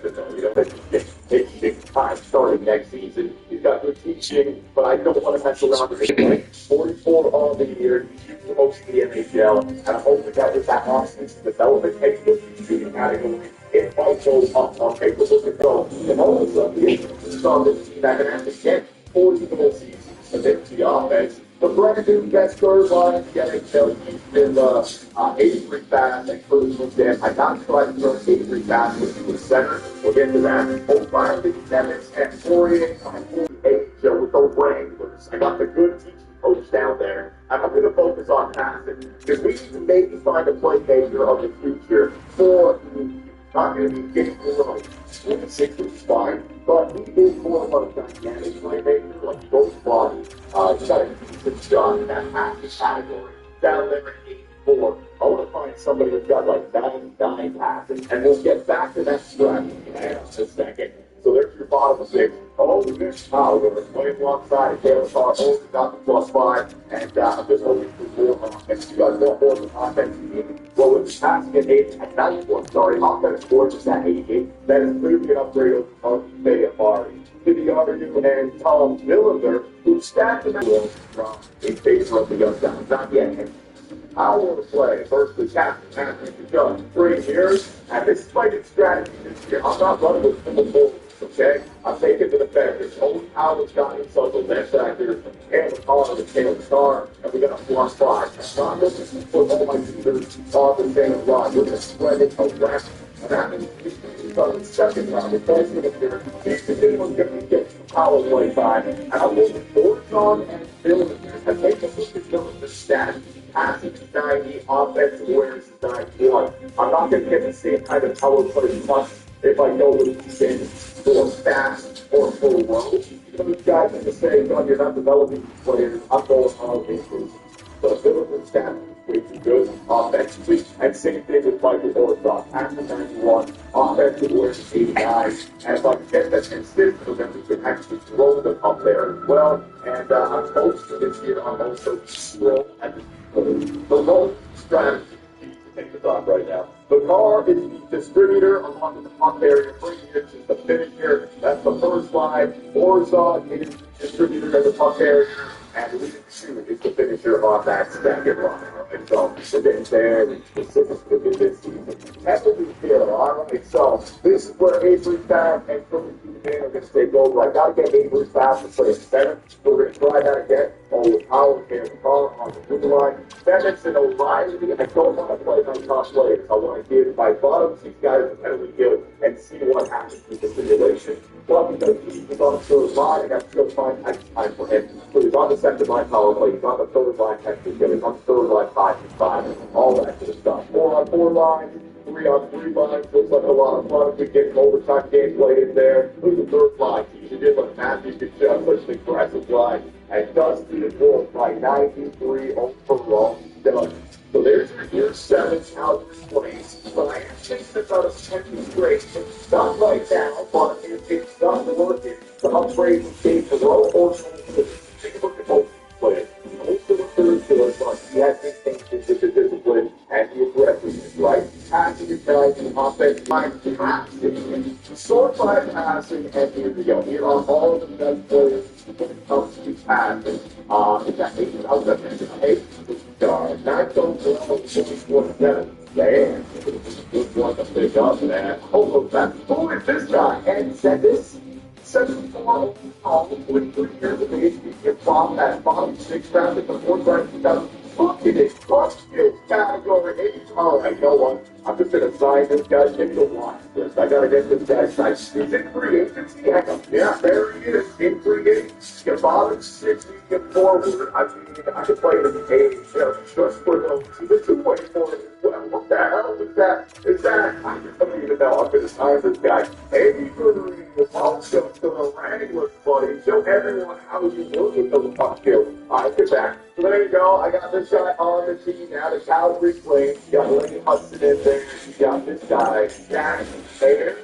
You know, it's time starting next season. He's got good teaching, but I don't want to mess around with him. Like 44 all the year, he shoots the most in the NHL, and I'm hoping that with that offensive development and good shooting category, it might go up on paper. Look at go. And all of a sudden, he's on this team that can actually get 40 goal seasons to make the offense. But Brandon gets third line getting he's been Avery Fast and Cruz was there. I'm not sure I can throw Avery Fast into the center. We'll get to that. O'Reilly, Evans, and Poirier on 48 with those Wranglers. I got the good teaching coach down there. And I'm going to focus on passing because we need to maybe find a playmaker of the future for the not going to be getting around 26, which is fine, but he is more of a dynamic playmaker, like both body. He's got a decent shot in that passing category down there at 84. I want to find somebody who's got like 99 passing, and we'll get back to that strategy in a second. So there's your bottom six. Oh, this power. We're playing alongside of Taylor Carr. Oh, we got the +5. And I'm just hoping for more offense. You guys want more of an offense. Well, with the passing at 8 at 91, sorry, offense score just at 88. That is clearly an upgrade of Isaiah Barry. Vidiardu and Tom Millender, who stacked the middle from in favor of the young guys. Not yet. I want to play first the captain after the gun 3 years, and this is my new strategy this year. I'm not running with simple forwards, okay? I'm taking the defenders. Only Howard's got himself a left actor, Taylor Carr with Taylor Carr, and we're going to +5. So I'm looking to put all my shooters on the same line. We're going to spread it around. And that means he's on the second round. The first one here, he's going to get power play time. And I'm looking for John and Phil and make a look at the stats. Passing is 90, offensive awareness is 91. I'm not going to get the same kind of power play much if I go with spin or fast or full low. Those guys are just saying, no, you're not developing players. I'm going on bases. So Philip stats is way too good offensively. And same thing with Michael Orthoff. Passing 91, offensive awareness 89. And if I can get that consistent, then we can actually throw them up there as well. And I'm hosting this year. I'm also slow at the low strategy to take the top right now. The car is the distributor along with the pump area. Is the finisher. That's the first line. Orzon is the distributor of the pump area. And the leading shooter is the finisher on that second line. Right? So it's very specific to this season. Heavily here. All right. So this is where Avery Fast and Philly are going to take over. I got to get Avery Fast to play center. We're going to try that again. With Howard and Carr on the blue line. Evans and O'Reilly. I don't want to play my top players. I want to give my bottom 6 guys a penalty kill and see what happens with the simulation. Well, because he was on the third line, I got to still find time for him. So he's on the second line power play. He's on the third line penalty kill. He's on the third line 5-5. All that good stuff. 4-on-4 lines. 3-on-3 lines. Looks like a lot of fun. We get overtime game played in there. Who's the third line? He did what Matthews could just such an aggressive line. And Dusty is going by 93 overall done. So there's your 7 Calgary plays. So I have chased about a 10 straight. It's not right now, but it's not working. The upgrade is game for row or take a look at both players. Most of the third good, but he has been thinking with the discipline and the aggressiveness, right? Passing is guys in offense, passing, sort by passing, and here we go. Here are all the best players when it comes to passing. It's at 8, I was at 8. 9 don't go, 47. Man, this one's a big up, man. Oh, who is this guy? And said this 74 overall, 23 years of age, he gets bombed at bottom 6 round in the 4th round. Look at this clutch skills category 8. All right, no one. I'm just going to sign this guy. Give me a watch list. I got to get this guy signed. He's in free agency. Yeah, there he is. In free agency. Get bottom 6. You get forward. I mean, I could play him in age. Just for those. He's a 2-way forward as well. What the hell is that? I don't even know. I'm going to sign this guy. Hey, welcome to the Wranglers, buddy. Show everyone how you work with the puck skill. All right, get back. So there you go. I got this guy on the team now. The Calgary Flames. You got Lenny Hudson in there. You got this guy, Jack Taylor.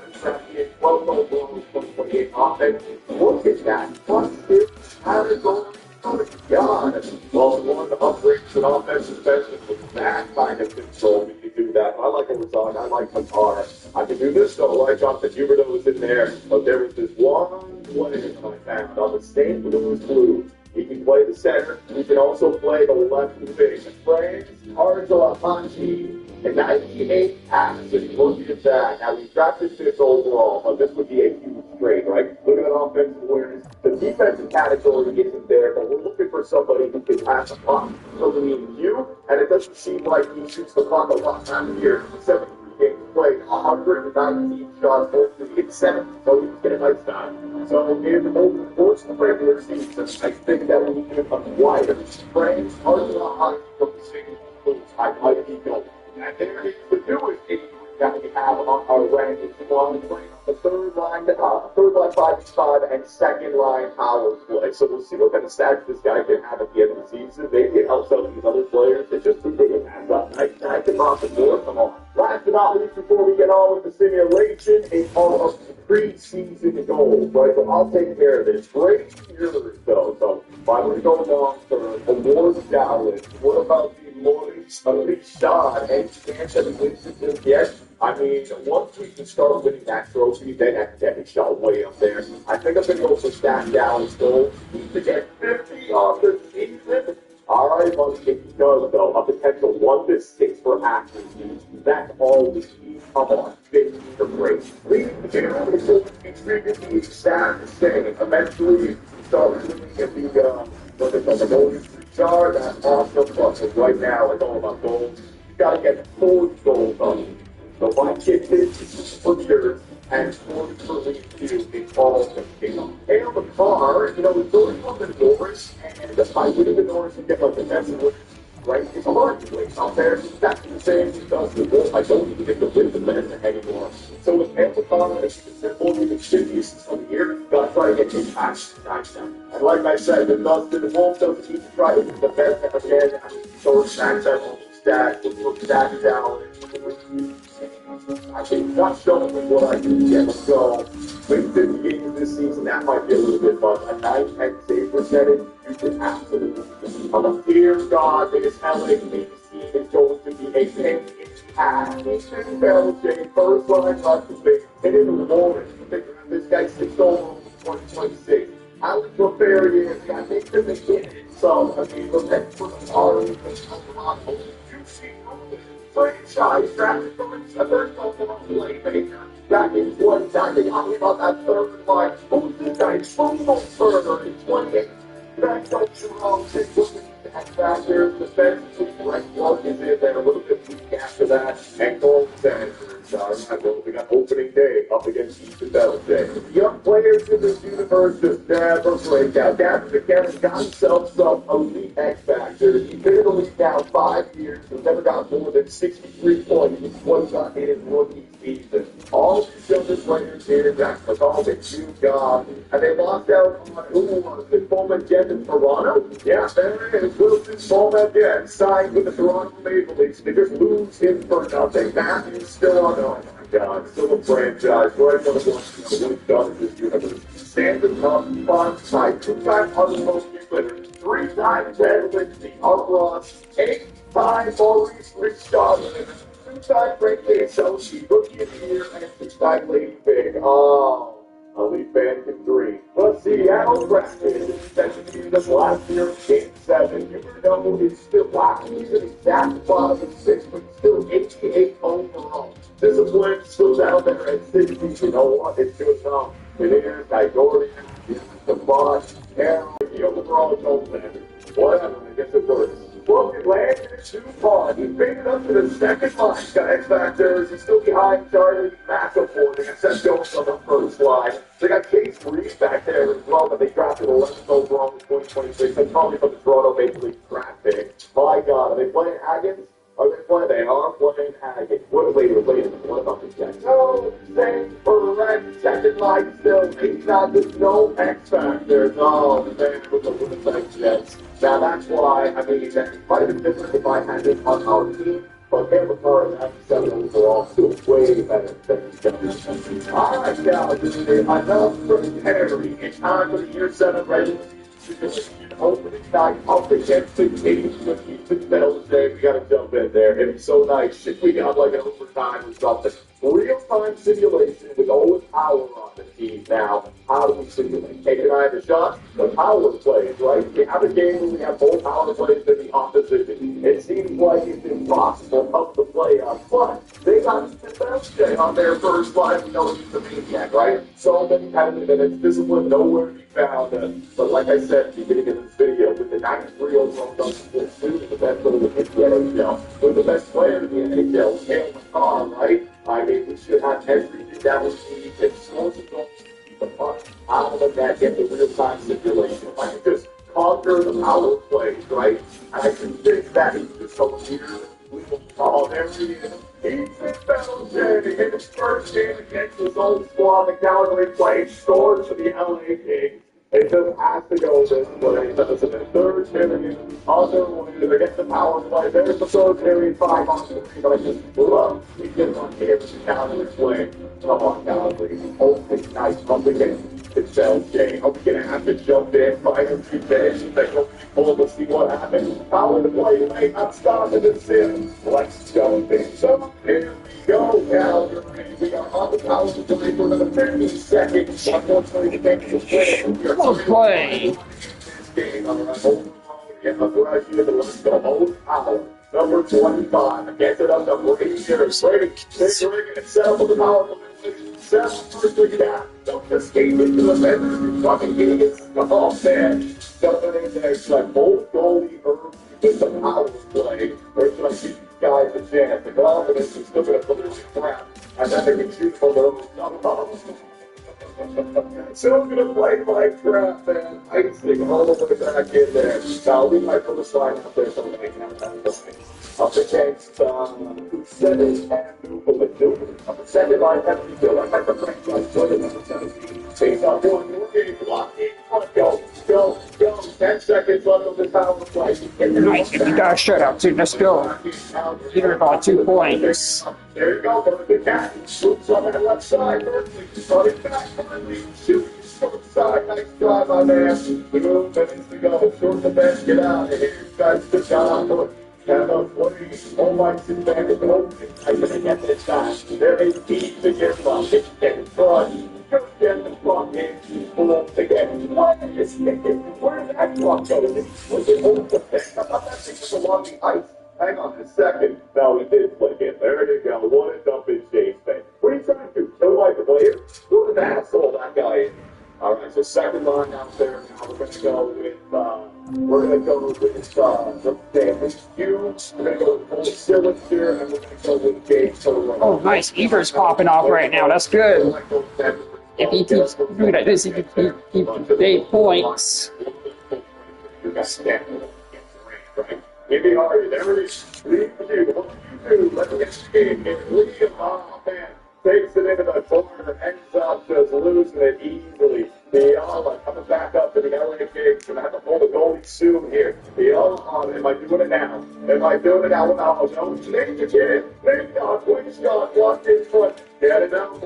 12 overall, 28 offense. Look at that. +6. Arizona. Oh, my God. Well, one of the upgrades in offensive special with that kind of control. You can do that. I like Arizona. I like Qatar. I think do this though, like Jonathan Huberdeau was in there, but there was this one player I found on the St. Louis Blues. He can play the center. He can also play the left wing. France Argelapanchi in 98 passes. Look at that. Now, we drafted 5th overall, but this would be a huge trade, right? Look at that offensive awareness. The defensive category isn't there, but we're looking for somebody who can pass the puck. So we need you, and it doesn't seem like he shoots the puck a lot time of year. 73 games played, 119 shots, 47, so he was getting a nice time. So in over the course of the regular season, I think that we need a wider. France Argelapanchi from the St. Louis Blues. I might be going. And there is the newest injury that we have on our rankings. One playing on the third line 5-5, and second line power play. So we'll see what kind of stats this guy can have at the end of the season. Maybe it helps out these other players. It's just too big a pass up. Nice to off the board. Come on. Last but not least, before we get on with the simulation, is all of the preseason goals, right? So I'll take care of this. Great years, though. So if I were to go along for award ballots, what about the Richard and chance that he wins it yet? I mean, once we can start winning that trophy, then I can get Richard way up there. I think I'm going to go for Stat Dallas goal. To get 50 on the season. All right, buddy, if he does, though, a potential 1 to 6 for accuracy, that's all we need. Come on, 50 for great. Leading the general is going to be treated the exact same. Eventually, you start looking at the goals. Richard, that's awesome. But right now, it's all about goals. You got to get 40 goals on it. So if I get this for sure, and 40 for league 2, it's all going to be on. And the car, it's going on the Norris, and by winning the Norris, you get like the best win, right? It's hard to win out there. That's the same as does the Wolf. I don't even get to win the best anymore. So with Amazon, it's simple. You can ship these from here. You got to try to get your cash right now. And like I said, the Wolf doesn't need to try to win the best again. I mean, so snacks are all stacked. We'll stack down. I think not showing me what I can get. So, with 50 games this season, that might be a little bit fun. A 9 save percentage, you can absolutely come up. Dear God, this LA Kings team is going to be a pain in the ass. Eastern Belgium, first line left to be, and in the Warren. This guy's 6 over 2026. Alex Lafayette, I think they're making it. So, I mean, look at the Ari, you see franchise drafted from a third playmaker back in 2019. Talking about that third line. Who's this guy? Schmoelberger in 28. That's like Jerome. Back there, defensively, right plug is in there a little bit weak after that. And goal center. We got opening day up against Eastern Belgium. Young players in this universe just never break out. Gavin McKenna's got himself some elite X factors. He's been in the league now 5 years. He's never got more than 63 points. He's what he got in his rookie season. All these younger players here, Jack McCall, did two jobs. And they lost out on who was it? Bowman Jet in Toronto? Yeah, there it is. Wilson Bowman Jet signed with the Toronto Maple Leafs. They just lose him for nothing. Matthew's still on. Oh my God, still a franchise. Right, one of the ones what he's done in this universe. Standard Cup, 5 times, 2-time uttermost winner, 3-time head the Outlaws, 8-time Maurice Richard, 2-time Great Day Chelsea, Rookie of the Year, and 6-time Lady Big. Oh. A Leaf fan can dream. The Seattle Kraken defended this last year in Game 7. You know it's still last season, exact bottom of 6, but still 88 overall. Discipline still down there at 60. You know what? It's good enough. It is Gregorian, it's the boss, Carroll, the overall goal standard. Whatever, I guess it works. Well, it landed it too far. He picked it up to the second line. He's got X factors. He's still behind Charlie McAvoy. They got Seth Jones on the first line. They got Case Reed back there as well, but they drafted 11th overall in 2026. That's probably from the Toronto Maple Leafs draft pick. My God, are they playing Haggins? Are they playing? They are playing Haggins. What later? What about the Jets? Oh, same for red. Second line still. He's not just no X factors. Oh, man, with the Winnipeg Jets. Now that's why, I mean, that might have been different if I had it on our team, but Cameron Carr at 97 overall still way better than the Jets. All right, now, this is enough for Harry. It's time for the year 7 regular season opening night up against the Kings with Houston Belgium. We got to jump in there. It'd be so nice if we got like an overtime or something. real-time simulation with all the power on the team now. How do we simulate? Take an eye at the shot, the power plays, right? We have a game where we have both power plays in the opposition. It seems like it's impossible up the playoffs, but they got Stephen on their first line. We know he's a maniac, right? So many penalty minutes, discipline nowhere to be found. But like I said at the beginning of this video, with the 93 overall Dustin Suit, the best player in the NHL, with the best player in the NHL, Cale Makar, right? I mean, we should have everything that we need. Explosive goals, keep the puck out of the net, get the real-time simulation. If I could just conquer the power plays, right? And I can think that he's just so weird. Oh, there he is. He's in Belgium in his first game against his own squad. The Calgary Flames scores for the LA Kings. It just has to go this way. That's the third period. Other way, they get the power play. There's the third period, 5 on 3. But I just love we get on here to the Calgary Flames. Come on, Calgary. Hopefully, nice pump again. It's Belgium. Are we going to have to jump in, find a few days, and take a pull to see what happens? Power to play late. I'm starting to sim. Let's go, things. So here we go, Calgary. We are on the power to play for another 50 seconds. Unfortunately, the game is winning. Well played. This game, all right. Yeah, let's go. Hold power. Number 25. Gets it up to Brady. Brady. They're going to set up with the power play. First we got don't escape into the center. Fucking idiots. Oh man. Jumping in there. It's like both goalie Irv with the power play. Or should I give these guys a chance? The confidence is still going to put it in crap. And then they can shoot from their own. So I'm going to play my crap, man. Icing all the way back in there. Now, we might put a sign out there so they can have that. Up against Seven and Newfoundland. Up at 7 line, Henry Bill. I like the franchise. Join the number 17. He's not doing your game. Lock in. Go. 10 seconds left of the power play. Nice, you got a shutout, too. Let's go. You're about 2 points. There you go, for the cat. Shoots on the left side. Running back. Shooting short side. Nice drive on there. 2 minutes to go. Short the bench. Get out of here. Guys, good job. And oh my advantage open. I'm going to get this guy. There is key to get from. Get in front. Just get the front and pull up again. What is it? Where did that clock go? Was it over the fence? I thought that thing was along the ice. Hang on a second. No, he did flick it. There you go. What a dump in James Bay. What are you trying to do? Kill like the player? Who an asshole that guy is. All right, so second line out there. Now we're going to go with the damage Hughes. We're going to go with Cole Sillinger, and we're going to go with Gabe. Oh, nice. Eber's popping off right now. That's good. If he keeps doing like this, he can keep 8 points. Maybe Hardy, there it is. Lead you. What do you do? Let me get the game here. Lead him. Oh, man. Takes it into the corner, ends up just losing it easily. Fiala coming back up to the LA Kings. Gonna have to pull the goalie soon here. Fiala, am I doing it now? Am I doing it now? Oh, no, change the kid. Maybe not. Quick shot, locked in front. Get it out.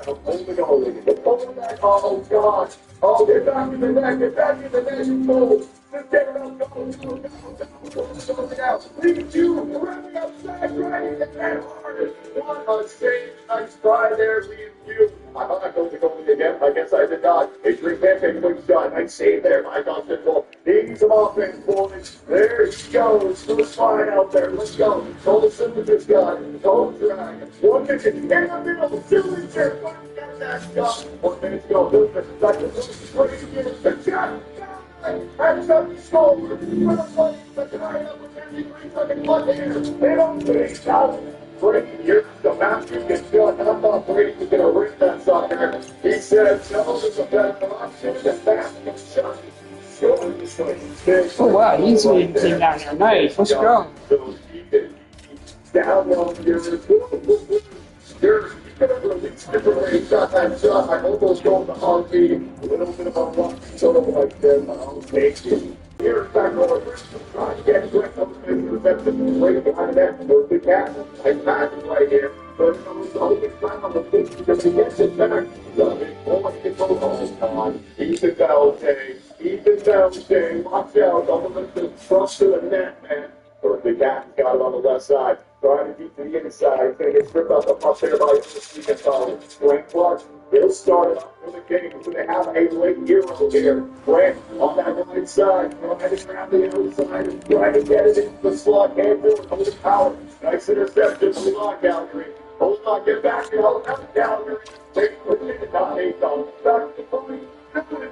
Hold the goalie. Pull it back. Oh, God. Oh, get back in the net. Get back in the net. You pull. Just get it out. Go. Lead you. Running outside. Right in the net. One save. Nice try there. Lead you. I thought I go to goalie again. I guess I did not. A three-man quick shot. Nice save there. My God, simple. Needs some offense, boys. There he goes. To the spine out there. Let's go. Cole Sillinger's got it. Cole drag. 1 minute. In the middle. Sillinger. Got that shot. 1 minute to go. The shot. Hands up, score. For the play. The tie up with 53 seconds left here. They don't finish out. Brady, you're the master gets shot. I thought Brady was going to ring that sucker. He said, no, this is a better option. The basket shot. Oh, wow, he's leading team down there. Nice. Let's go. So he can down on your could have released it when he shot that shot. I almost go to RP. A little bit of a rock. Sort of like them. Okay. Here's back over. Trying to get quick on the reception. Right behind that. Goes the cat. I pass it right here. But it was only time on the pitch because he gets it back. The big boy gets all the time. Ethan Belgian. Watch out. Don't let the trust to the net, man. Or the cat got it on the left side. Trying to keep to the right side. He's going to get stripped off the puck there by Stephen Grant Clark. He'll start it up for the Kings when they have a late hero here. Grant on that right side, trying around the outside, trying to get it into the slot. Can't do it. Over the power. Nice interception from Calgary. Hold on, get back here. Hold on, Calgary. Take it. Not Nathan. Back to the point.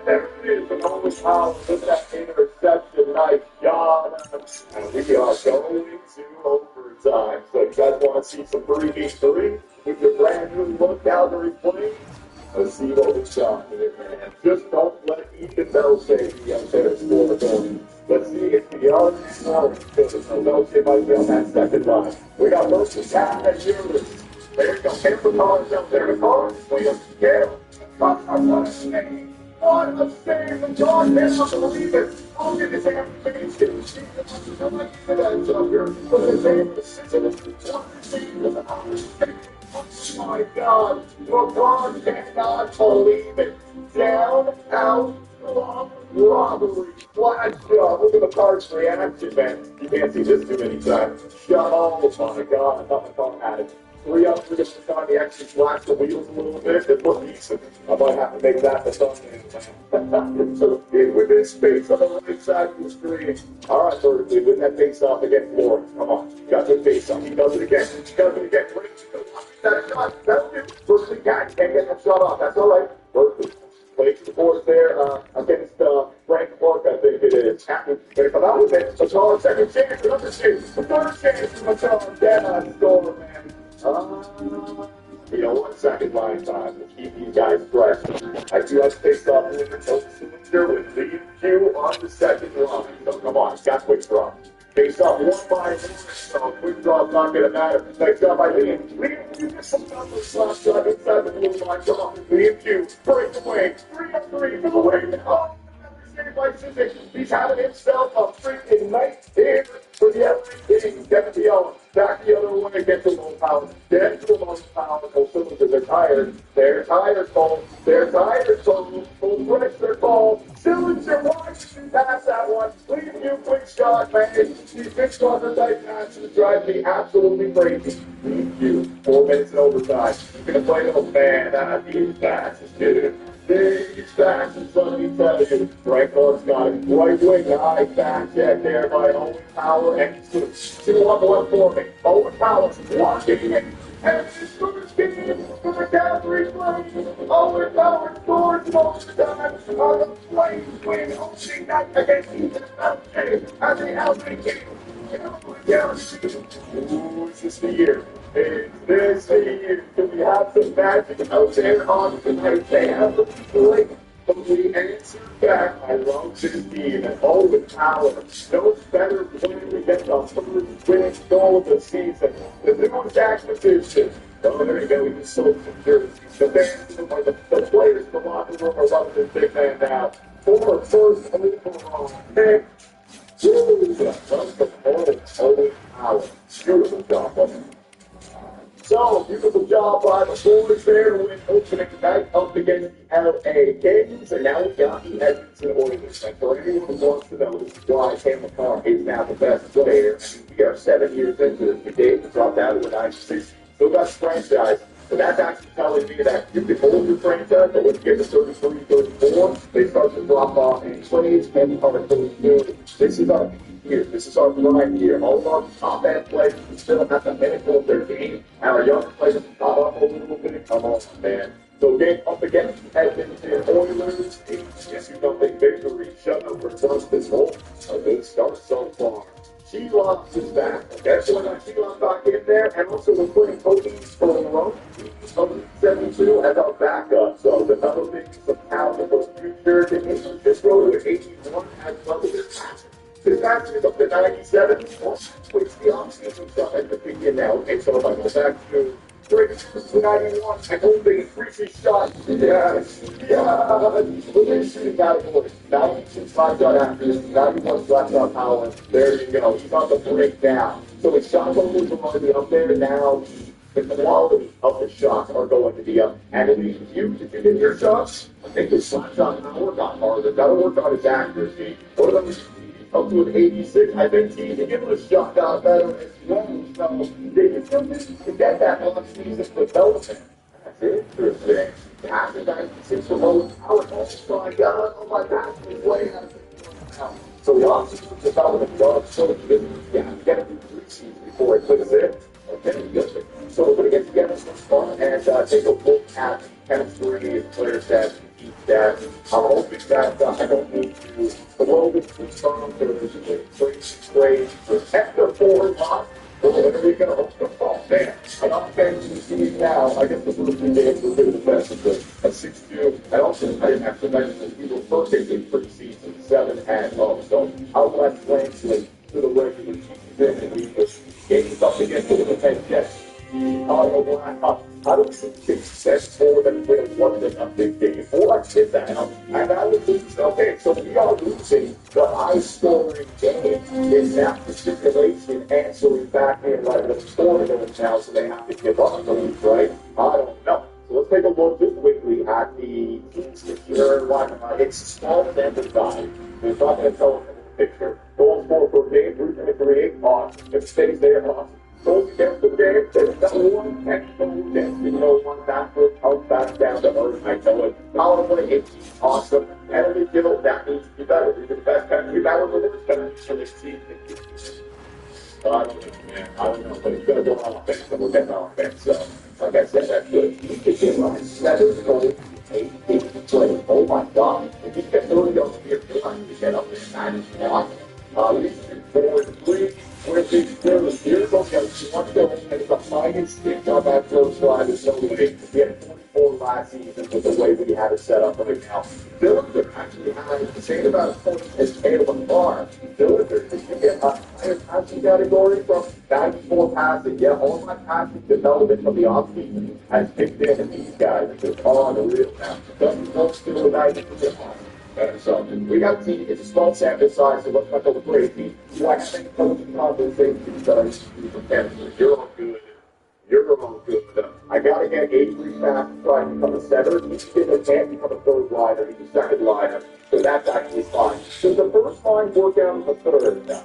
There it is. And Owen Powell with that interception. Nice job. And we are going to overtime. So you guys want to see some 3v3 with your brand new look Calgary playing? Let's see what we got here, man. Just don't let Ethan Bell say he up there score the goal. Let's see if the other side because Belichick might be on that second line. We got versus half and Euros. There you go. Camper Collins out there. The Collins, William, Gale. What a save. What a save. And John cannot believe it. Look at his application. Oh my God. LeBron cannot believe it. Down, out, robbery. Flash shot. Look at the Cards reaction, man. You can't see this too many times. Shot. Oh my God. Nothing fun at it. 3 up for this time. He actually flashed the wheels a little bit. It looked decent. I might have to make that the thumbnail. So in with his face on the right side of the screen. All right, Berkeley, win that face off against Lawrence. Come on. You got the face off. He does it again. He does it again. That shot. That's it. Berkeley can't get that shot off. That's all right. Berkeley plays the boards there against Frank Clark, I think it is. Going to come out with it. Matar, second chance. Another chance. Third chance for Matar. Dead score, man. You know what? Second line time to keep these guys fresh. I do have face off with the cylinder with Lee Q on the second line. So come on, he's got quick draw. Face off one by one, so quick draw's not going to matter. Nice job by Liam. Liam Q gets some numbers last shot inside the blue line. Come on, Liam Q, break away. 3-3 for the win. Oh, by Suzuki. He's having himself a freaking night here for the LA Kings. Devin Dion back the other way, gets a low power. Dead to a low power. Both cylinders are tired. Their tires cold. Their tires cold. Both brakes are cold. Cylinder wants to pass that one. Leave you quick shot, man. These big shots are tight passes drive me absolutely crazy. Leave you 4 minutes in overtime. You're going to play little man. These passes, dude. These passes, let me tell you. Right Clark's got it. Right wing, high back check there by Owen Power. And he's going to 2-on-1 for me. Owen Power walking in. And he's going to spin for the Calgary play. Owen Power scores most of the time on the play wing. Opening night against Ethan Bell as the LA Kings. Ooh, is this the year? Is this the year? Do we have some magic out there on tonight? They have the play. But we answer back. I love this team and Owen Power. No better player to get the first winning goal of the season. The newest acquisition. Oh, there you go. We just sold some jerseys. The fans, the players in the locker room are loving this big man now. For first overall pick. Owen Power. Beautiful job, wasn't it? So, beautiful job by the boys there to win opening night up against the LA Kings. And now we've got the Edmonton Oilers. And for anyone who wants to know, this is why Cam McCarr is now the best player. We are 7 years into this. We Dave dropped out of the 96. Still got the franchise. So that's actually telling me that you can hold your franchise, but when you get to 33, 34, they start to drop off and plays and are new. This is our year. This is our prime year. All of our top end players are still at the pinnacle of their game. And our younger players have got off a little bit. Come on, man. So game up against the Edmonton Oilers. Yes, you know, big victory. Shut up for this hole. A good start so far. Shelock is back. Okay, so we got Shelock back in there, and also we're putting Kobe for the road. 72 as our backup. So developing some talent for the future. This road is 81 as well as this match. This match is up to 97. Which the offseason stuff at the beginning now. Okay, so if I go back to 91, I hold the increasing shot. Yes. We're going to shoot categories. 96 5-shot after this. 91 flat-shot power. There you go. He's on the breakdown. So his shot totals are already up there. Now the quality of the shots are going to be up. And if you get your shots, I think his flat-shot power got harder. Got to work on his accuracy. What about his speed? up to an 86. I've been teasing him with a shot out better as well. So they can still to get that on-season development. That's interesting. After 96 for most power, so I got on my back and way out of now. So the off-season development does so good. Yeah, you got to do 3 seasons before it clicks in. Okay, good. So we're going to get together some fun and take a look at chemistry and player stats and team stats. I'm hoping that I don't need to blow this strong for trade for extra 4 lots. Or whatever you're going to hope to fall. Man, an offense team now, I guess the first 2 games were really the best of the 6-2. And also, I didn't have to mention that we were perfect in preseason, 7-0. So how will that translate to the regular season? And we just gained up against the 10 Jets. I don't think that's more than one than a big game. Or I did that. And I would lose. Okay, so we are losing the high-scoring game in that stipulation answering back in like the scoring now, so they have to give up the lead, right? I don't know. So let's take a look just quickly at the teams here. It's smaller than the size. It's not going to tell us the picture. Goals for per game, 3.38 on. It stays there on. Goals against the game, there's no one technical against the no one backward, out back down to earth. I know it. Power play, it's awesome. Penalty kill, that means you better. You're the best penalty battle with the penalty for this team. I don't know, man. I don't know, but it's going to go on offense, and we'll get on offense. So, like I said, that's good. You can get like 7 goals, 8 games played. Oh my God. If you get 30 goals here, you're going to get up there 91. He's 4-3. With the here's okay, one goal and the highest stick on that first line. There's no way. We had 24 last season with the way we had it set up right now. Villager actually had the same amount of points as Caleb Barr. Villager is going to get a higher passing category from 94 passing. Yeah, all my passing development from the offseason has kicked in, and these guys are just on the real now. Doesn't go still a 90% off. So we got to see it's a small sample size, so let's not go crazy. You actually coaching conversation because you're all good. You're all good. I got to get Avery fast trying to become a center. He's going to can't become a third liner. He's a second liner. So that's actually fine. So the first line work out in the third now.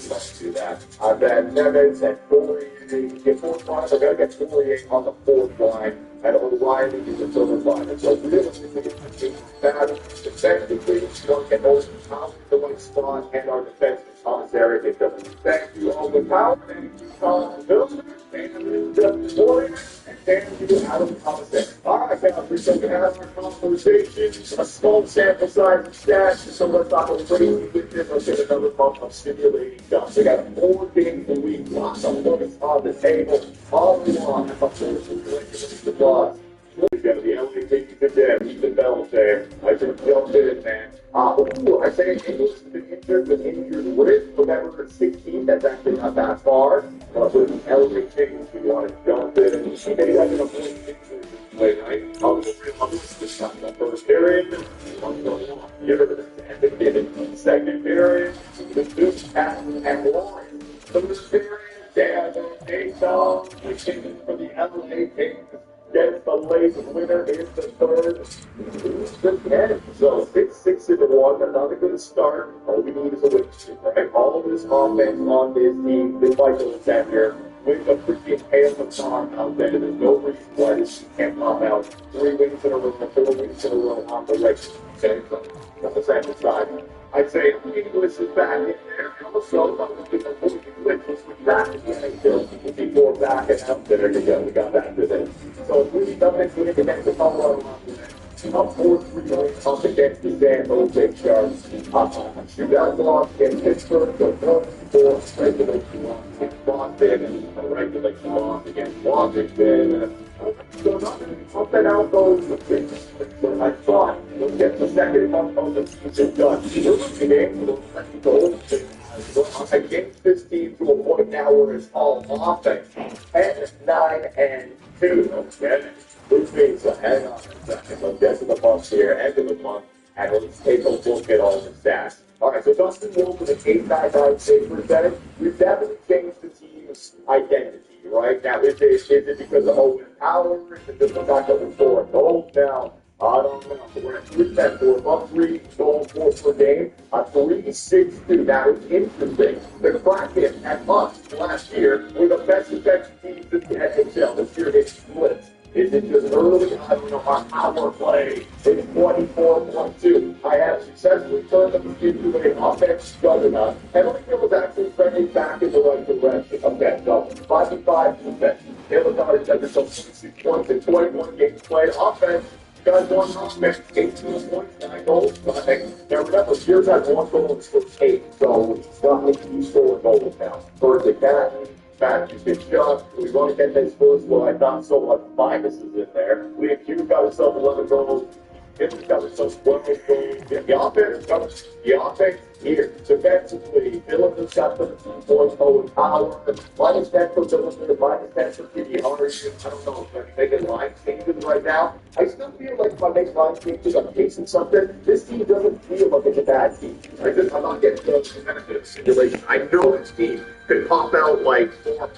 Let's do that. I've had Neves at 48. Get 4th line. I got to get 48 on the 4th line. And O'Reilly is a third line. So realistically, it's bad. Defensively, you don't get those Thomas in the right spot, and our defense is Thomas Eric. It doesn't thank you all the power. Thank you, Thomas Wilson, and the Warriors, and thank you, Adam Thomas Eric. All right, now, we're going to have our conversation, a small sample size of stats, so let's not go crazy with this. Let's get another month of stimulating stuff. So we got 4 games a week, lots of points on the table, all we want. I'm the boss. He's got the LA Kings again. He's the bell there. I just jumped in, man. I say English has been injured with injured wrist. November 16th. That's actually not that far. But with LA Kings, we want to jump in. He may have been a point injury this night. I'll just shot in the first period. Second period. The Duke and Lawrence. First period. They song. We came in for the LA Kings. Gets the late winner in the third. So 6-6-1, another good start. All we need is a win. Right? All of this offense on this team, this Michael Center, with a freaking hail of time out there. There's no reason why this can't pop out 3 wins in a row, 4 wins in a row on the race. Okay, so that's the sample size. I'd say English is back in there. And also, English was back again. We'll be more back and out there. We got that today. So it's really nothing to get against the Colorado today. 4-3 up against the San Jose Sharks. Shootout loss against Pittsburgh. So 1-4 regulation loss against Boston. And a regulation loss against Washington. So something out goes with this. I thought we'll get the second month of the season done. We're looking at the second goal. Against this team to a point now where it's all offense. 10-9-2. Okay? Which means, hang on a second. Let's get to the month here, end of the month, and let's take a look at all the stats. All right, so Dustin Wolf with an 8.99 save percentage. We've definitely changed the team's identity, right? Now, is it because of Owen Power? Is it just the fact that we're scoring goals now? I don't know. We're at 3-10. We're above 3 goals per game. A 3-6-2. Now, it's interesting. The Kraken and us last year were the best defensive teams in the NHL. This year, they split. Is it just early? I don't know. Our power play is 24.2. I have successfully turned them into an offense juggernaut. Emily Gill is actually trending back in the right direction. Okay, so 5-5 defense. Taylor Dart has himself 66 points in 21 games played. Offense, guys won offense, 18 points, 9 goals. Now remember, Spears had 1 goal and scored 8, so he's got to keep scoring goals now. First at that. Matthews been shot. We want to get those Spurs where I got so much minuses in there. Liam Hughes got himself 11 goals. Gibbons got himself 12 goals. The offense here. Defensively, Phillips got 13 points. Owen Power. Minus 10 for Phillips. Minus 10 for Kitty Hunter. I don't know if I'm making line changes right now. I still feel like if I make line changes, I'm chasing something. This team doesn't feel like it's a bad team. I'm not getting the benefit of simulation. I know this team could pop out like 4.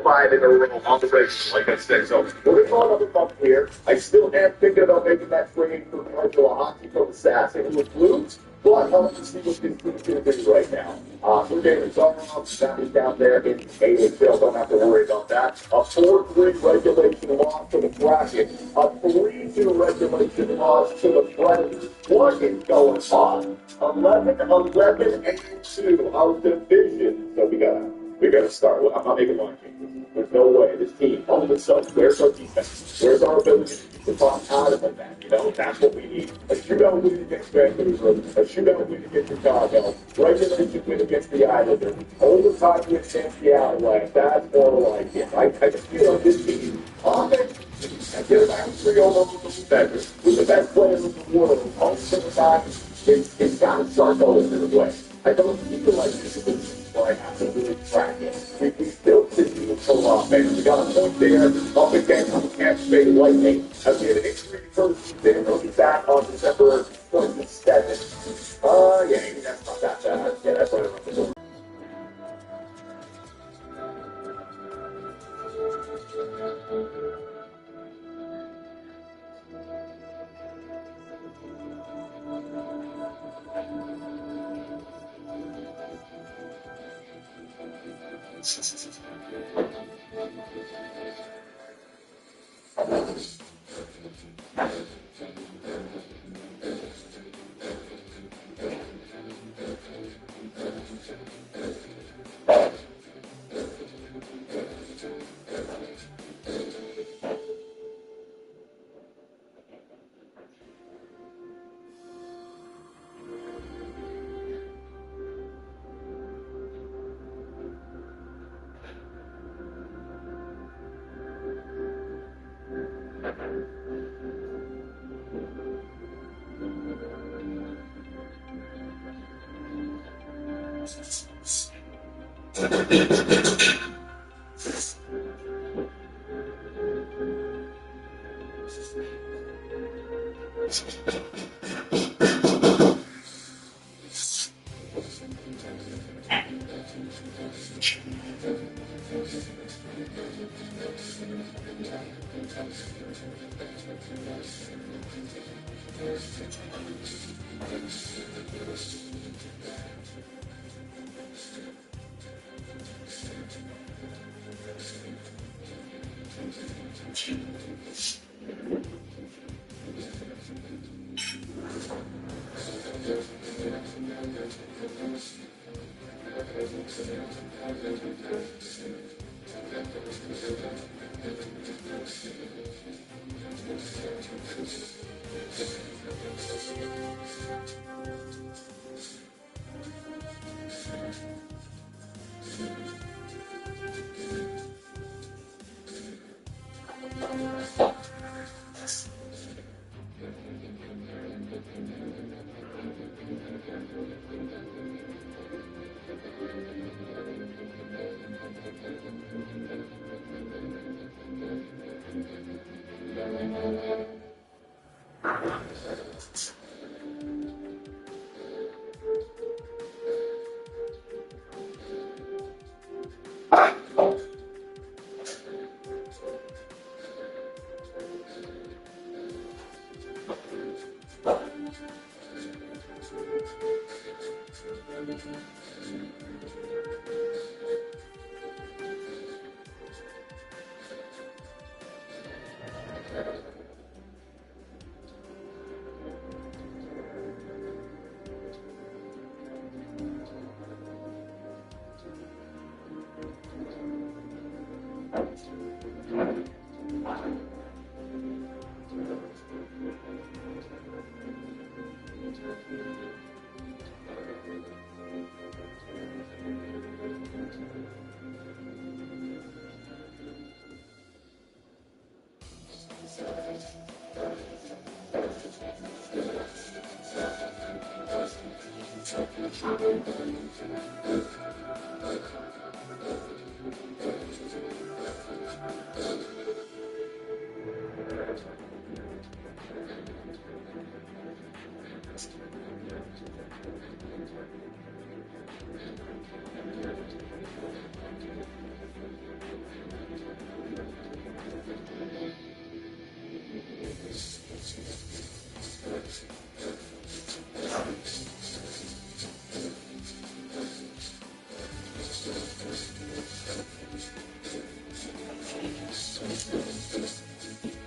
5 in a row on the race, like I said. So we're going to call another bump here. I still am thinking about making that trade for Angela Hockey from Assassin with Blues, but I'll have to see what this team's going to do right now. We're getting Zarov, that is down there in AHL. Don't have to worry about that. A 4-3 regulation loss to the Kraken. A 3-2 regulation loss to the Predators. What is going on? 11-11-2, our division. So we gotta start. I'm not making one change. There's no way this team, all of a sudden, where's our defense? Where's our ability to talk out of the net? You know, that's what we need. A shootout win against Vancouver, a shootout win against Chicago, regulation win against the Islanders, overtime win against the Avalanche. That's more like it. I just feel like this team, offense, and get back 3 over defenders with the best players in the world, most of the time, it's got to start going to the way. I don't feel like this is I have to really track it. We still continue to pull off, man. We got a point there up against the Tampa Bay Lightning. As we had an injury first there, he'll be back on December 27th. Yeah, maybe that's not that bad. Yeah, that's right around the corner.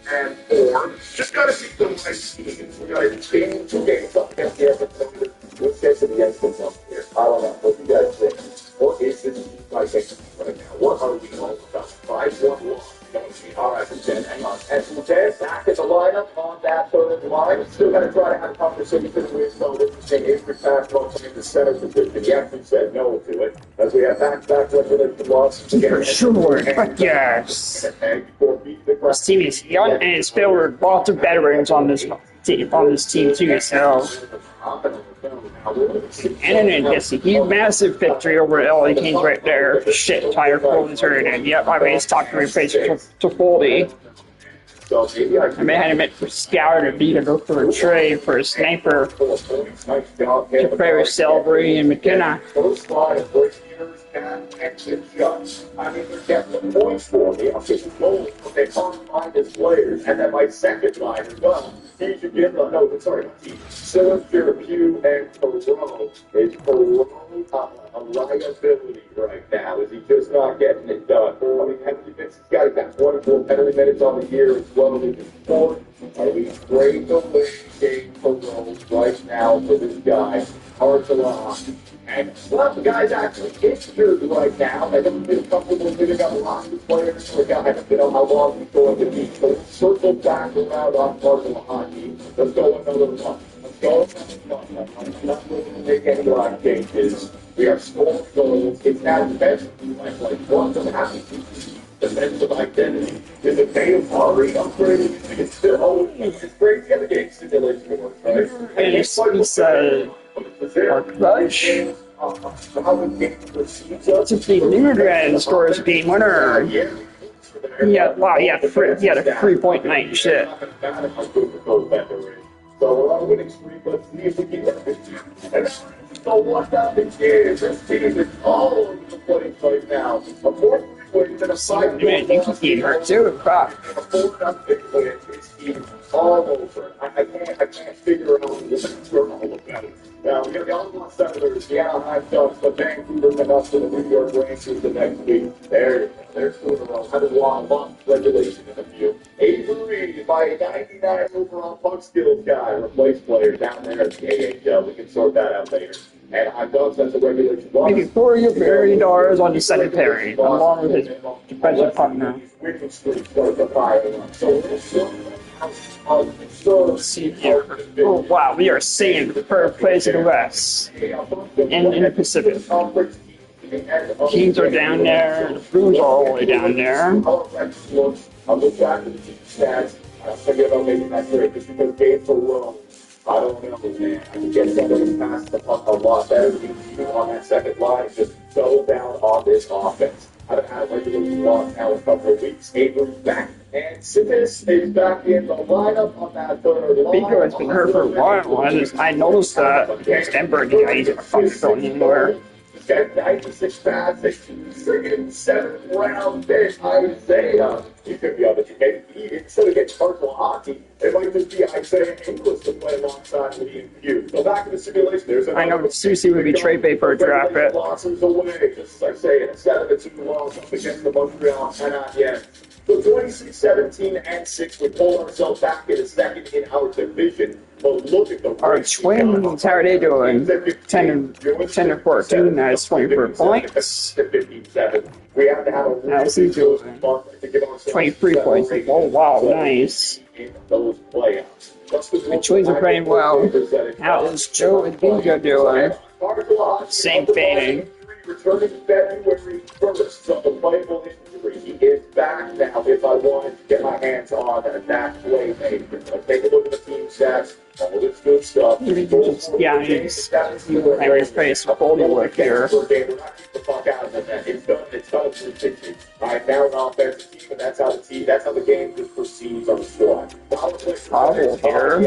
And or just gotta keep them nice. We gotta change 2 games up against the Everton. Let's get to the end of the here. I don't know. What do you guys think? What is this like right now? What are we all about? 5-1 loss. All right, from 10, hang on. And from 10, back in the lineup on that third line. Still got to try to have a conversation with some interesting Avery Pascal playing the center position. He actually said no to it, as we have back-to-back regulation losses. For sure, but yes. This team is young and it's filled with lots of veterans on this team too, so. And then gets a huge, massive victory over LA Kings right there. Shit, Tyler Coleman's hurt, and yep, I mean, it's time to replace to Foldy. I may have meant for Scouter to beat him up for a trade for a sniper. To play with Selbury and McKenna. I mean, they're getting the points for me. I'm getting goals, but they can't find his players. And then my second line as well. He should give them, no, sorry, Sillinger, Pugh, and Perot. Is Perot a liability right now? Is he just not getting it done? I mean, have you been, he's got 24 penalty minutes on the year as well as before. Are we trading away game Perot right now for this guy? Hard to lock. And some guys actually injured right now. I haven't been comfortable giving up lots of players for a guy. I don't know how long he's going to be. So circle back around on Marshall hockey. Let's go another month. Let's go another month. I'm not looking to make any line changes. We are scoring goals. It's now defensively like one and a half defensive identity. Is it Dave Murray upgrading? It's still holding. It's great to get the game stipulation work, right? And it's our clutch. Typically, Lundgren scores game winner. Yeah, wow, he had a 3.9 shit. So we're on a winning streak. Let's see if we can get this. So what nothing is. This team is all over the place right now. A 4-3 win and a 5-1 Man, you can get hurt too. Fuck. A 4-0 win. It's all over. I can't figure out what we're all about. Now, we got the Ottawa Senators, the Anaheim Ducks, the Vancouver Canucks, and the New York Rangers the next week. There's 2 in a row. 101 regulation in a few. Avery, by 99 overall puck skills guy, replaced player down there at the AHL. We can sort that out later. And I Ducks, that's a regulation. Making $4 million on the secondary, along with his defensive partner. Winning streak starts to fire. Let's see here. Oh, wow, we are seeing the third place in the West and in the Pacific. Teams are down there, the Blues are all the way down there. I'll look back at the team stats. I'm thinking about making that trade just because games for Rome. I don't know, man. I can get somebody past the puck a lot better. You on that second line, just so down on this offense. I've had a regular loss now a couple of weeks. Avery's back. And Simmons is back in the lineup on that third line. Pico has been hurt for a while. I noticed that Stenberg, he's not fucking going anywhere. He's got 96 passes, friggin' 7th round pick, Isaiah. He could be on the team. Instead of getting Cardinal hockey, it might just be Isaiah Inglis to play alongside with Ian Pugh. So back in the simulation, there's I know Susie would be trade bait for a draft pick. Losses away, just as I say, in a 7-2 loss up against the Montreal Canadiens. So 26, 17, and 6, we pull ourselves back in a second in our division. But look at the Our Twins, how are they doing? 10 and 14, that's 24 points. 15-7. We have to have a How's he doing? 23 points. Oh, wow, nice. In those playoffs. The Twins are playing well. How is Joe and Giga doing? Same thing. Returning February 1st, so the playable injury. He is back now if I wanted to get my hands on that playmaker. Let's take a look at the team stats. All this good stuff. Yeah, he's primary face with Hollywood here. The fuck out of that. It's done. It's done. It's 360. All right, now an offensive team, and that's how the game just proceeds on the squad. Trouble here.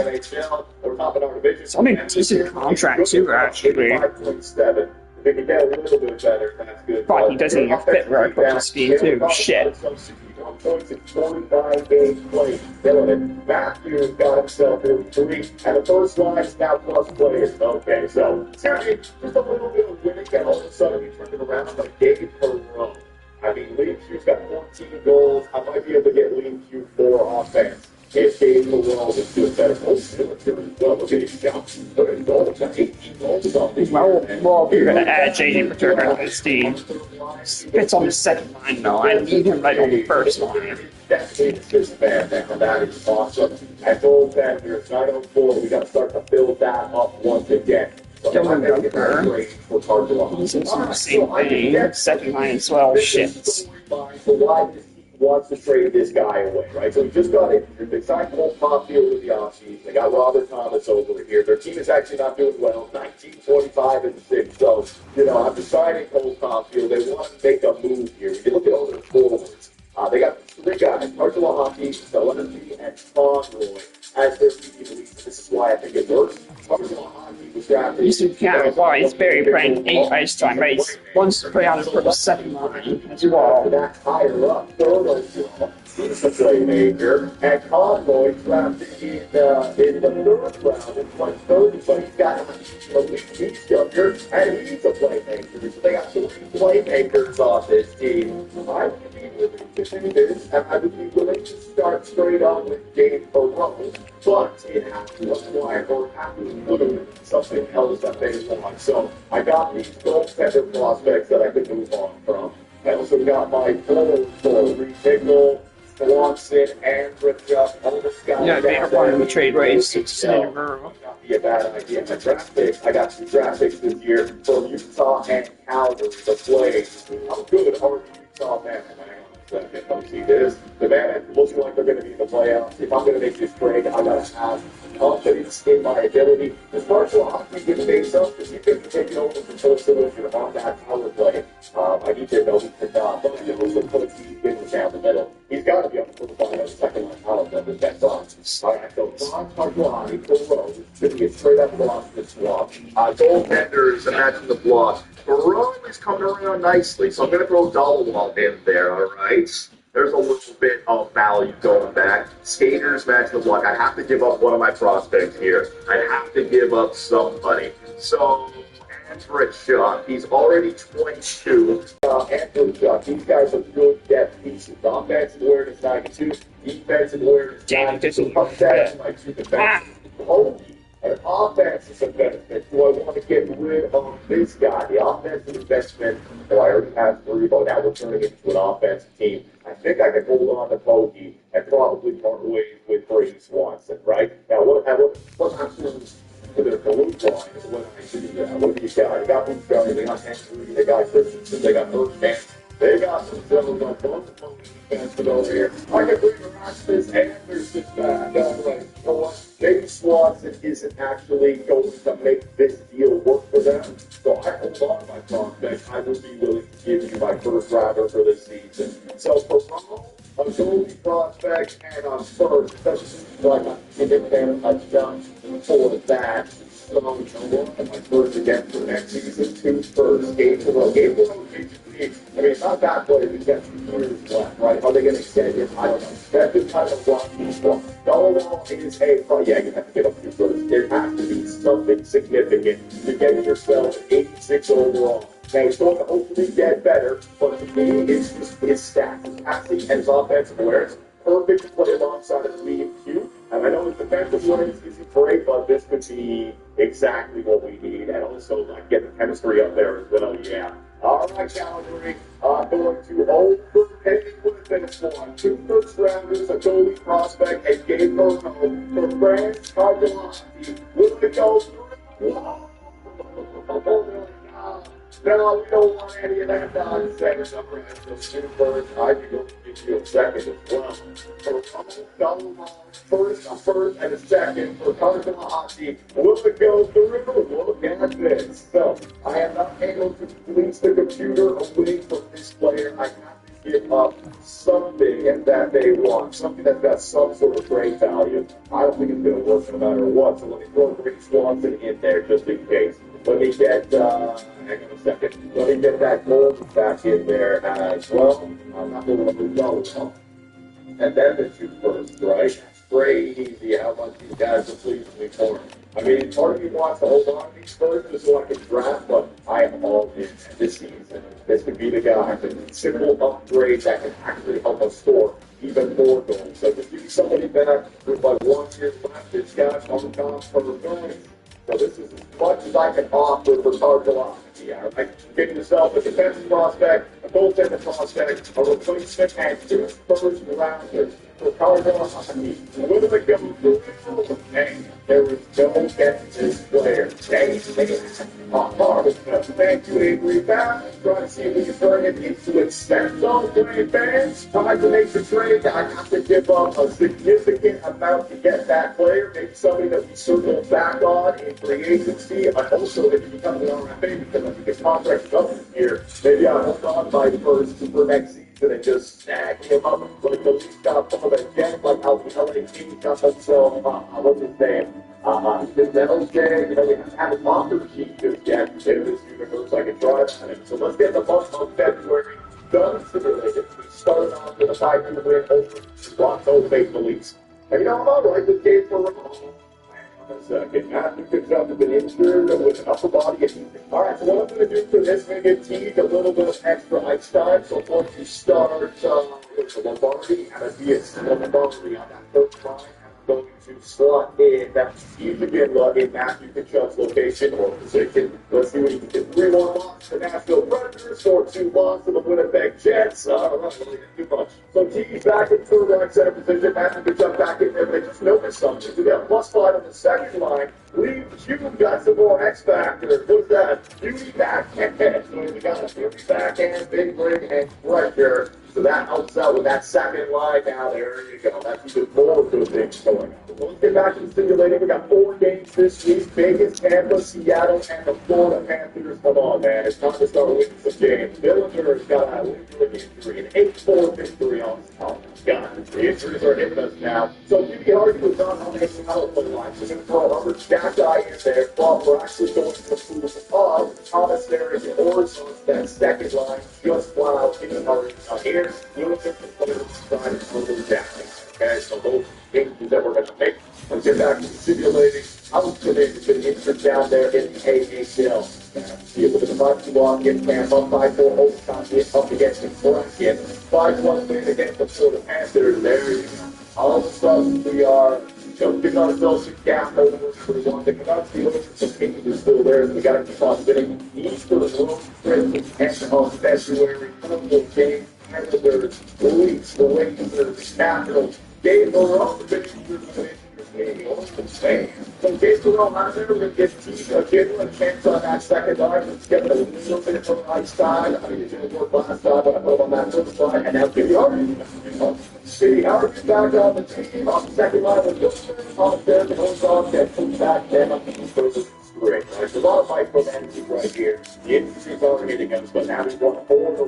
Some decent contracts too, actually. 5.7. If we can get a little bit better, that's good. But he doesn't even fit right for the speed too. Shit. 45 games played. Dylan Matthews got himself in 3, and the first line is now plus players. Okay, so seriously, just a little bit of winning, and all of a sudden we turned it around like David per row. I mean, Liam Q's got 14 goals. I might be able to get Liam Q 4 offense. If David per row is doing better, doing well. Look at his shots. Look at his goals. 18 goals on this year. Well, you're going to add JD Paterno to this team. Fits on the second line, though. I need him right on the first line. Definitely this man, and that is awesome. At goaltender, 904, we got to start to build that up once again. Dylan Gunter. He's in the same thing. Second line as well. Shit. Wants to trade this guy away, right? So we just got injured. They signed Cole Caulfield with the offseason. They got Robert Thomas over here. Their team is actually not doing well. 19, 25, and 6. So, after signing Cole Caulfield, they want to make a move here. We can look at all their forwards. They got 3 guys, Marshall Hockey, Celebrity, and Conroy as their team lead. This is why I think it works. Marshall Hockey was drafted. You should count why he's very playing 8 ice time, right? He wants to play on the second line as well. That's higher up, third. He's a playmaker, and Conroy drafted in the 3rd round. It's like 30, so he's got he's younger, and he's a playmaker. So they got 2 playmakers on this team. I would be willing to do this, and I would be willing to start straight on with Dave Perot, but it has to acquire or have to include something else that they want. So I got these goaltender prospects that I could move on from. I also got my forward for Nickel, Swanson, and Ripchuck. All the guys. Yeah, they are one in the trade race. It's in a row. Not be a bad idea. My draft picks. I got 2 draft picks this year from Utah and Calgary to play. How good are the Utah men? Come see this. The man looks like they're going to be in the playoffs. If I'm going to make this trade, I got to have confidence in my ability. As Marshall Hockey can face up, because he could take it over from Phil Solution on that power play. I need to know he cannot. But it was a coach he's getting down the middle. He's got to be able to put the ball on the second line power play. That's on. All right, so Marshall Hockey, full row. Going to get straight up off the swap. Goaltenders, imagine the block. Barone is coming around nicely, so I'm going to throw Dahlwall in there, all right? There's a little bit of value going back. Skaters match the block. I have to give up one of my prospects here. I have to give up somebody. So, Andrew Chuck, he's already 22. Andrew Chuck, these guys are good depth pieces. Offensive awareness 92, defensive awareness 92. Up that like two defensive. Oh, an offensive investment. Do I want to get rid of this guy? The offensive investment, oh, I already have three, but now we're turning it into an offensive team. I think I can hold on to Bogey and probably part ways with Brady Swanson, right? Now, what happens to their blue line? What I do that? What do you got? They got Montgomery, they got Henry, they got Christensen, they got Bergman, they got some Jones on both of them defensemen over here. I can bring Erasmus Anderson back. Like, you know what? Maybe Swanson isn't actually going to make this deal work for them. So I hold on to my prospect. I would be willing to give you my first rounder for this season. So for Ronald, a goalie prospect, and I'm first. It doesn't seem like I'm giving them a jump for that. So, you know what? My first again for next season, two first. Game to row. Game to row. I mean, it's not that way. We've got 2 years left, right? Are they going to extend it? I don't know. That's just kind of rock these ones. Dollar is a, yeah, you have to get up to first. There has to be something significant to get yourself 86 overall. Now, he's going to hopefully get better, but to me, it's just his stats, his passing, and his offensive awareness. Perfect to play alongside of me and Q. And I know his defensive awareness isn't great, but this could be exactly what we need. And also, like, get the chemistry up there as well, yeah. All right, Calgary, going to overpay with this one. 2 first-rounders, a goalie prospect, and Gabe Burno for France Cardelati. Will it go through? Whoa! No, we don't want any of that nonsense. I'm going to have to first. I can go get you a second as well. For a first and a second for Cardelati. Will it go through? Look at this. So, I am not able to release the computer away from this player. I have to give up something that they want, something that's got some sort of great value. I don't think it's going to work no matter what. So let me throw Brady Swanson in there just in case. Let me get, hang on a second. Let me get that gold back in there as well. I'm not going to move on. And then the 2 first, right? Crazy how much these guys are pleasing me for. I mean, part of me wants to hold on to these first just so I can draft, but I am all in this season. This could be the guy, the simple upgrade that can actually help us score even more goals. So just give me somebody back with like 1 year left. This guy's on the top for the goals. So this is as much as I can offer for Cardelati. Yeah, right? Getting yourself a defensive prospect, a goaltender prospect, a replacement, and 2 first rounders for Cardelati. Will it go through? And there is no getting this player. Thank you, Avery Bass. Trying to see if we can turn it into a step. So, great fans, time to make the trade. I have to give up a significant amount to get that player. Maybe somebody that we circle back on in free agency. And also, if he becomes an RFA, because I think his contract's up this year, maybe I'll hold on by first for next season and just snag him up. Like the least got some of it again, like how the LA Kings got themselves, what's his name? His LJ, you know, we haven't had a offer sheet just yet. In this universe, I can draw it on it. So let's get the month of February done simulated. We started off with a 5-2 win over Toronto Maple Leafs. And you know, I'm all right with Gabe Burno. A second. Matthew Kachuk has been injured with an upper body injury. All right, so what I'm going to do for this, I'm going to give Teague a little bit of extra ice time. So I'm going to start with Lombardi and a DS Lombardi on that third line. Going to slot in that Steve again in Matthew Kachuk's location or position. Let's see what he can do. 3-1 loss to the Nashville Predators, 4-2 loss to the Winnipeg Jets. I'm not really too much. So T's back in third line center position. Matthew Kachuk back in there. But I just noticed something. We got +5 on the second line. You've got some more X factor. What's that? Beauty backhand. So we got a beauty backhand, big ring, and pressure. So that helps out with that second line. Now there you go. That's even more good things going on. So let's get back to the simulating. We got 4 games this week. Vegas, Tampa, Seattle, and the Florida Panthers. Come on, man. It's time to start winning some games. Dillinger's got a lingering injury, an 8-4 victory on top. God, the injuries are hitting us now. So Jimmy Hardy was not on any help for the line. So we're going to throw a Hubbard Jack guy in there. While we're actually going to the pool of Thomas there and Orson. That second line just flat out Jimmy Hardy. Now here's the players trying to move down. Okay, so those changes that we're going to make. Let's get back to simulating outfitting the interest down there in the AHL. See if the Bucks walk in Tampa, 5-4 overtime, get up against the Kraken, 5-1 win against the Florida Panthers. There you go. All of a sudden, we are giving ourselves some gap over for the one. The Canucks, the Oilers, is still there. We got to keep on winning. East for the World Series, end of February, total game. Predators, the Leafs, the Rangers, the Capitals, gave the wrong so Jason Rohan there will give a chance on that second line. Let's get a little bit from the right side. I mean, it didn't work last time, but I put on that first line. And now Kitty Harvey. Kitty Harvey back on the team. On the second line with Gilbert. On there, the goes on, that comes back. Then on the first great. There's a lot of micromanaging right here. The industry's already hitting us, but now we've won 4 in a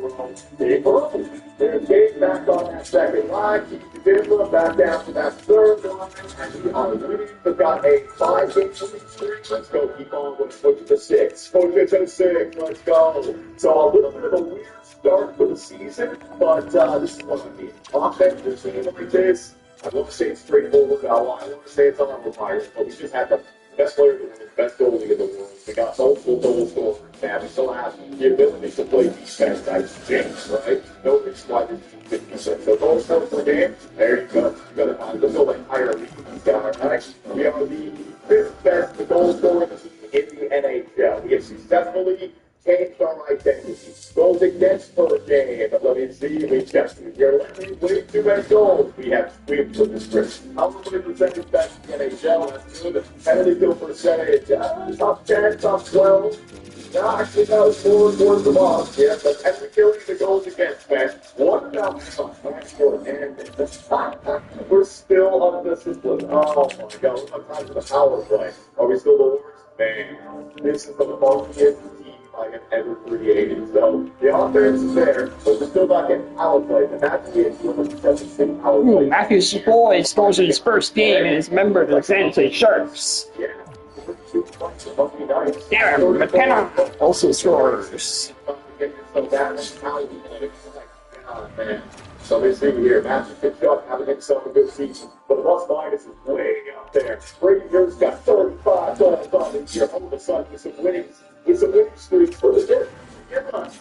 row. There's Dave back on that second line. Keep the Dimba back down to that third line. And we are winning. We've got a 5-game streak. Let's go. Keep on. Let's push it to 6. Push it to 6. Let's go. So a little bit of a weird start for the season, but this is what I mean. Offensive team like this, I won't say it's straightforward. I want to say it's on the fire, but we just had the best player in the world, best goalie in the world. We got multiple goal scorers. Now we still have the ability to play defense. That's James, right? No excited 50%. So goal scorer per game, there you go. You got to find the building higher league. Right? We are the 5th best goal scorer in the NHL. We have successfully changed our identity. Goals against per game. Let me see. We just you're letting way too many goals. We have put the script. How many percentage best in the NHL? That's good. Penalty kill percentage. Top 10, top 12. No, actually, that was 4 towards the box. Yeah, but penalty killing the goals against, man. 1 down. And we're still undisciplined. Oh my God. What time for the power play? Are we still the worst? Man, this is the funkiest team I have ever created. So the offense is there, but we're still not getting power play. And that's the issue with the 7-6 power play. Matthew Boyd scores in his first game and is a member of the San Jose Sharks. Yeah. Darren McKenna also scores. So we see here, Matthew Kachuk having himself a good season, but the plus minus is way up there. Rangers got 35 goals on this year. All of a sudden, it's a winning streak for the Jets.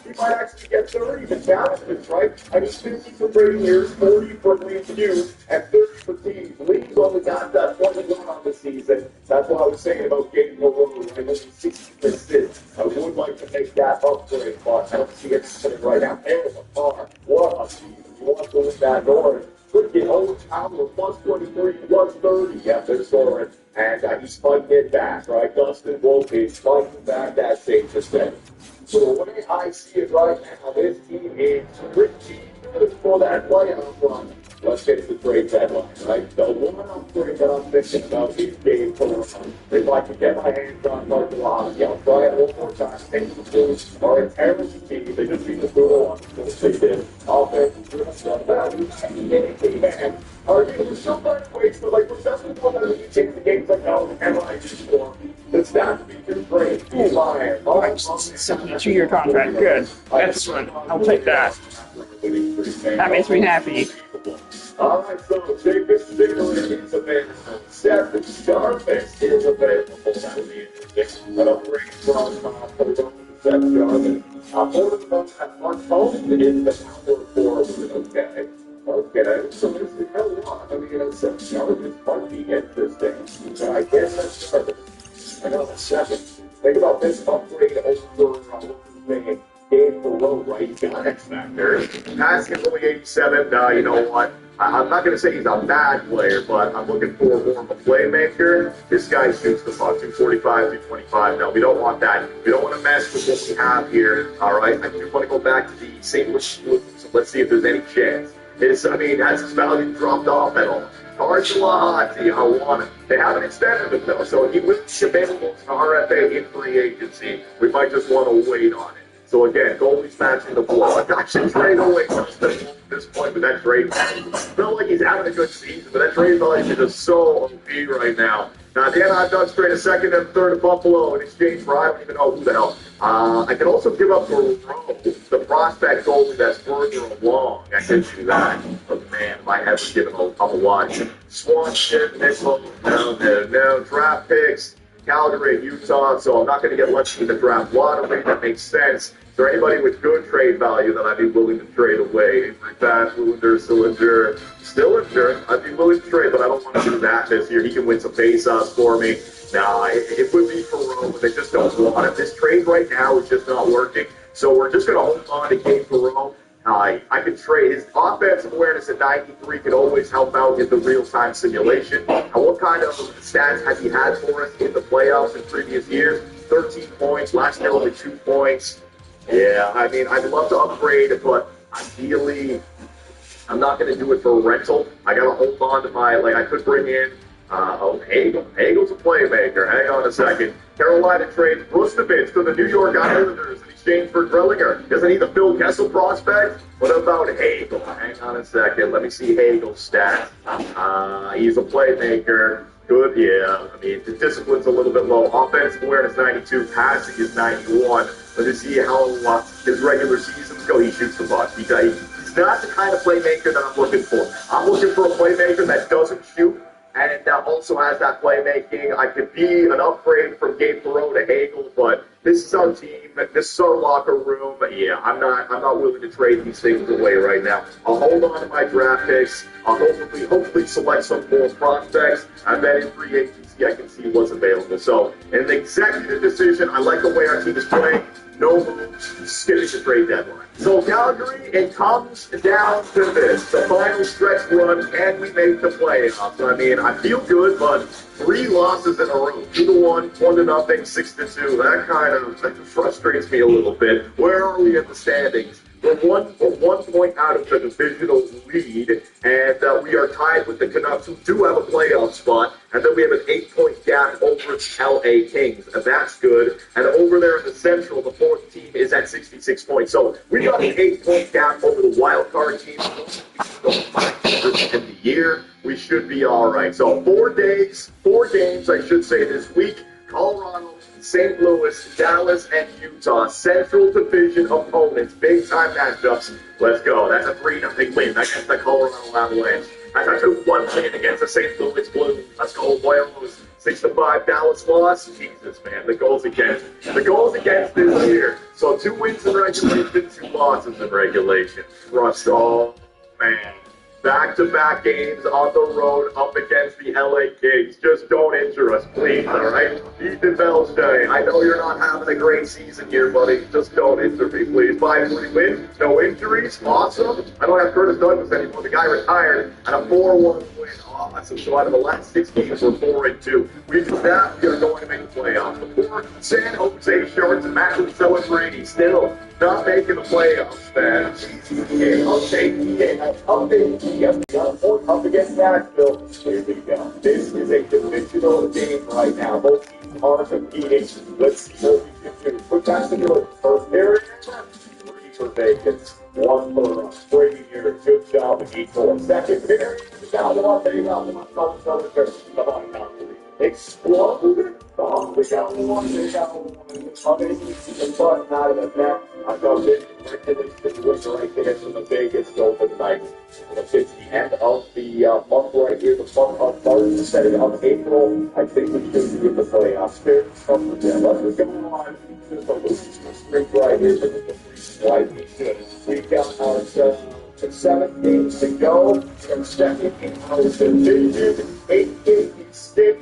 He might actually get 30 to challenges, right? I mean, 50 for Brady years, 40 for Leeds Hughes, and 30 for teams. Leeds only got that 21 on the season. That's what I was saying about getting the road. I know 60%. I would like to make that upgrade, but I don't see it happening right now. There's a car. What a season. You want to win that door. Could get old Tower plus 23, plus 30. Yeah, they're scoring. And he's fighting it back, right? Dustin Wolke fighting back that same percent. So the way I see it right now, this team is pretty good for that playoff run. Let's get to the trade deadline, right? The one upgrade that I'm thinking about is Dave Perron. If I can get my hands on Mark Velocity, I'll try it one more time. Thank you, Bulls are a terrible team. They just beat the Brutal on they did. Offense, we're going to start man. Are you so much waste, but like, we're just going to take the games like, oh, am I just for the staff features great. He's lying. All right, 2-year contract. Good. Excellent. I'll take that. That makes me happy. All right, so Jacob Sigler is available. Seth Jarvis is available. That would be interesting. An upgrade from Seth Jarvis. One of them at Mark Holden is the power forward. Okay. Okay, so this is a lot. I mean, Seth Jarvis might be interesting. So I guess that's Jarvis. Another second. Think about this upgrade over Dave Perron, right? He's got X Factor. Haskins only 87. You know what? I'm not going to say he's a bad player, but I'm looking for more of a playmaker. This guy shoots the puck, 245, 225. No, we don't want that. We don't want to mess with what we have here. All right, I do want to go back to the St. Louis Blues. So let's see if there's any chance. Has his value dropped off at all? Archulahati, I want it. They haven't extended it, though, so he will be available to RFA in free agency. We might just want to wait on it. So again, goalies matching the ball. I should trade away Dustin at this point with that trade. It's not like he's having a good season, but that trade value is just so OP right now. Now, again, I've done straight a second and third to Buffalo in exchange for I don't even know who the hell. I can also give up for Rowe, the prospect goalie that's further along. I can do that. But man, my head was giving a watch. Swanson, Nickel, no, draft picks, Calgary and Utah, so I'm not going to get lucky in the draft lottery. That makes sense. Is there anybody with good trade value that I'd be willing to trade away? Stillinger, I'd be willing to trade, but I don't want to do that this year. He can win some face-offs for me. Nah, it would be Perot, but they just don't want it. This trade right now is just not working. So we're just going to hold on to Gabe Perot. I can trade. His offensive awareness at 93 can always help out in the real-time simulation. And what kind of stats has he had for us in the playoffs in previous years? 13 points. Last year only 2 points. Yeah, I mean, I'd love to upgrade, but ideally, I'm not going to do it for a rental. I got to hold on to my, I could bring in, Hagel. Hagel's a playmaker. Hang on a second. Carolina trades Brustovich to the New York Islanders in exchange for Grillinger. Doesn't he the Phil Kessel prospect? What about Hagel? Hang on a second. Let me see Hagel's stats. He's a playmaker. Good, yeah. I mean, the discipline's a little bit low. Offensive awareness 92, passing is 91. Let's see how his regular seasons go. He shoots the puck. He's not the kind of playmaker that I'm looking for. I'm looking for a playmaker that doesn't shoot and that also has that playmaking. I could be an upgrade from Gabe Perot to Hagel, but this is our team. This is our locker room. Yeah, I'm not willing to trade these things away right now. I'll hold on to my draft picks. I'll hopefully select some more prospects, and then in free agency I can see what's available. So, in an executive decision, I like the way our team is playing. No moves, skipping the trade deadline. So Calgary, it comes down to this. The final stretch run, can we make the playoffs? I mean, I feel good, but 3 losses in a row. 2-1, 1-0, 6-2. That kind of frustrates me a little bit. Where are we in the standings? We're one point out of the divisional lead, and we are tied with the Canucks, who do have a playoff spot. And then we have an 8-point gap over the LA Kings, and that's good. And over there in the Central, the 4th team is at 66 points. So we got an 8-point gap over the wild card team. In the year, we should be all right. So 4 games, I should say, this week. Colorado, St. Louis, Dallas, and Utah. Central Division opponents. Big-time matchups. Let's go. That's a 3-0 win against the Colorado Avalanche. That's a 2-1 win against the St. Louis Blues. Let's go, Boyos. 6-5 Dallas loss. Jesus, man. The goals against this year. So 2 wins in regulation, 2 losses in regulation. Trust. Oh, man. Back-to-back games on the road up against the LA Kings. Just don't injure us, please, all right? Ethan Belge, I know you're not having a great season here, buddy. Just don't injure me, please. 5-3 win, no injuries, awesome. I don't have Curtis Douglas anymore. The guy retired, and a 4-1 win. Awesome. So out of the last 6 games, we're 4-2. We do that, we are going to make the playoffs. The poor San Jose Sharks, imagine celebrating still. Not making the playoffs, man. Up against Nashville. Here we go. This is a divisional game right now. Both teams are competing. Let's see what we can do. Quick time to do it. First period. 3 for Vegas. 1 for us. Brady here. Good job with each one. Second period. Down to one. Come on. Explode. Oh, we got one. Amazing button out of the net. I got it. Situation right there from the Vegas Golden Knights. It's the end of the month right here, the month of March instead of April. I think we should be in the playoffs here. Let's go on to the losing streak right here. Why we should. We got ourselves 7 games to go. From second in our division, 8 games stick.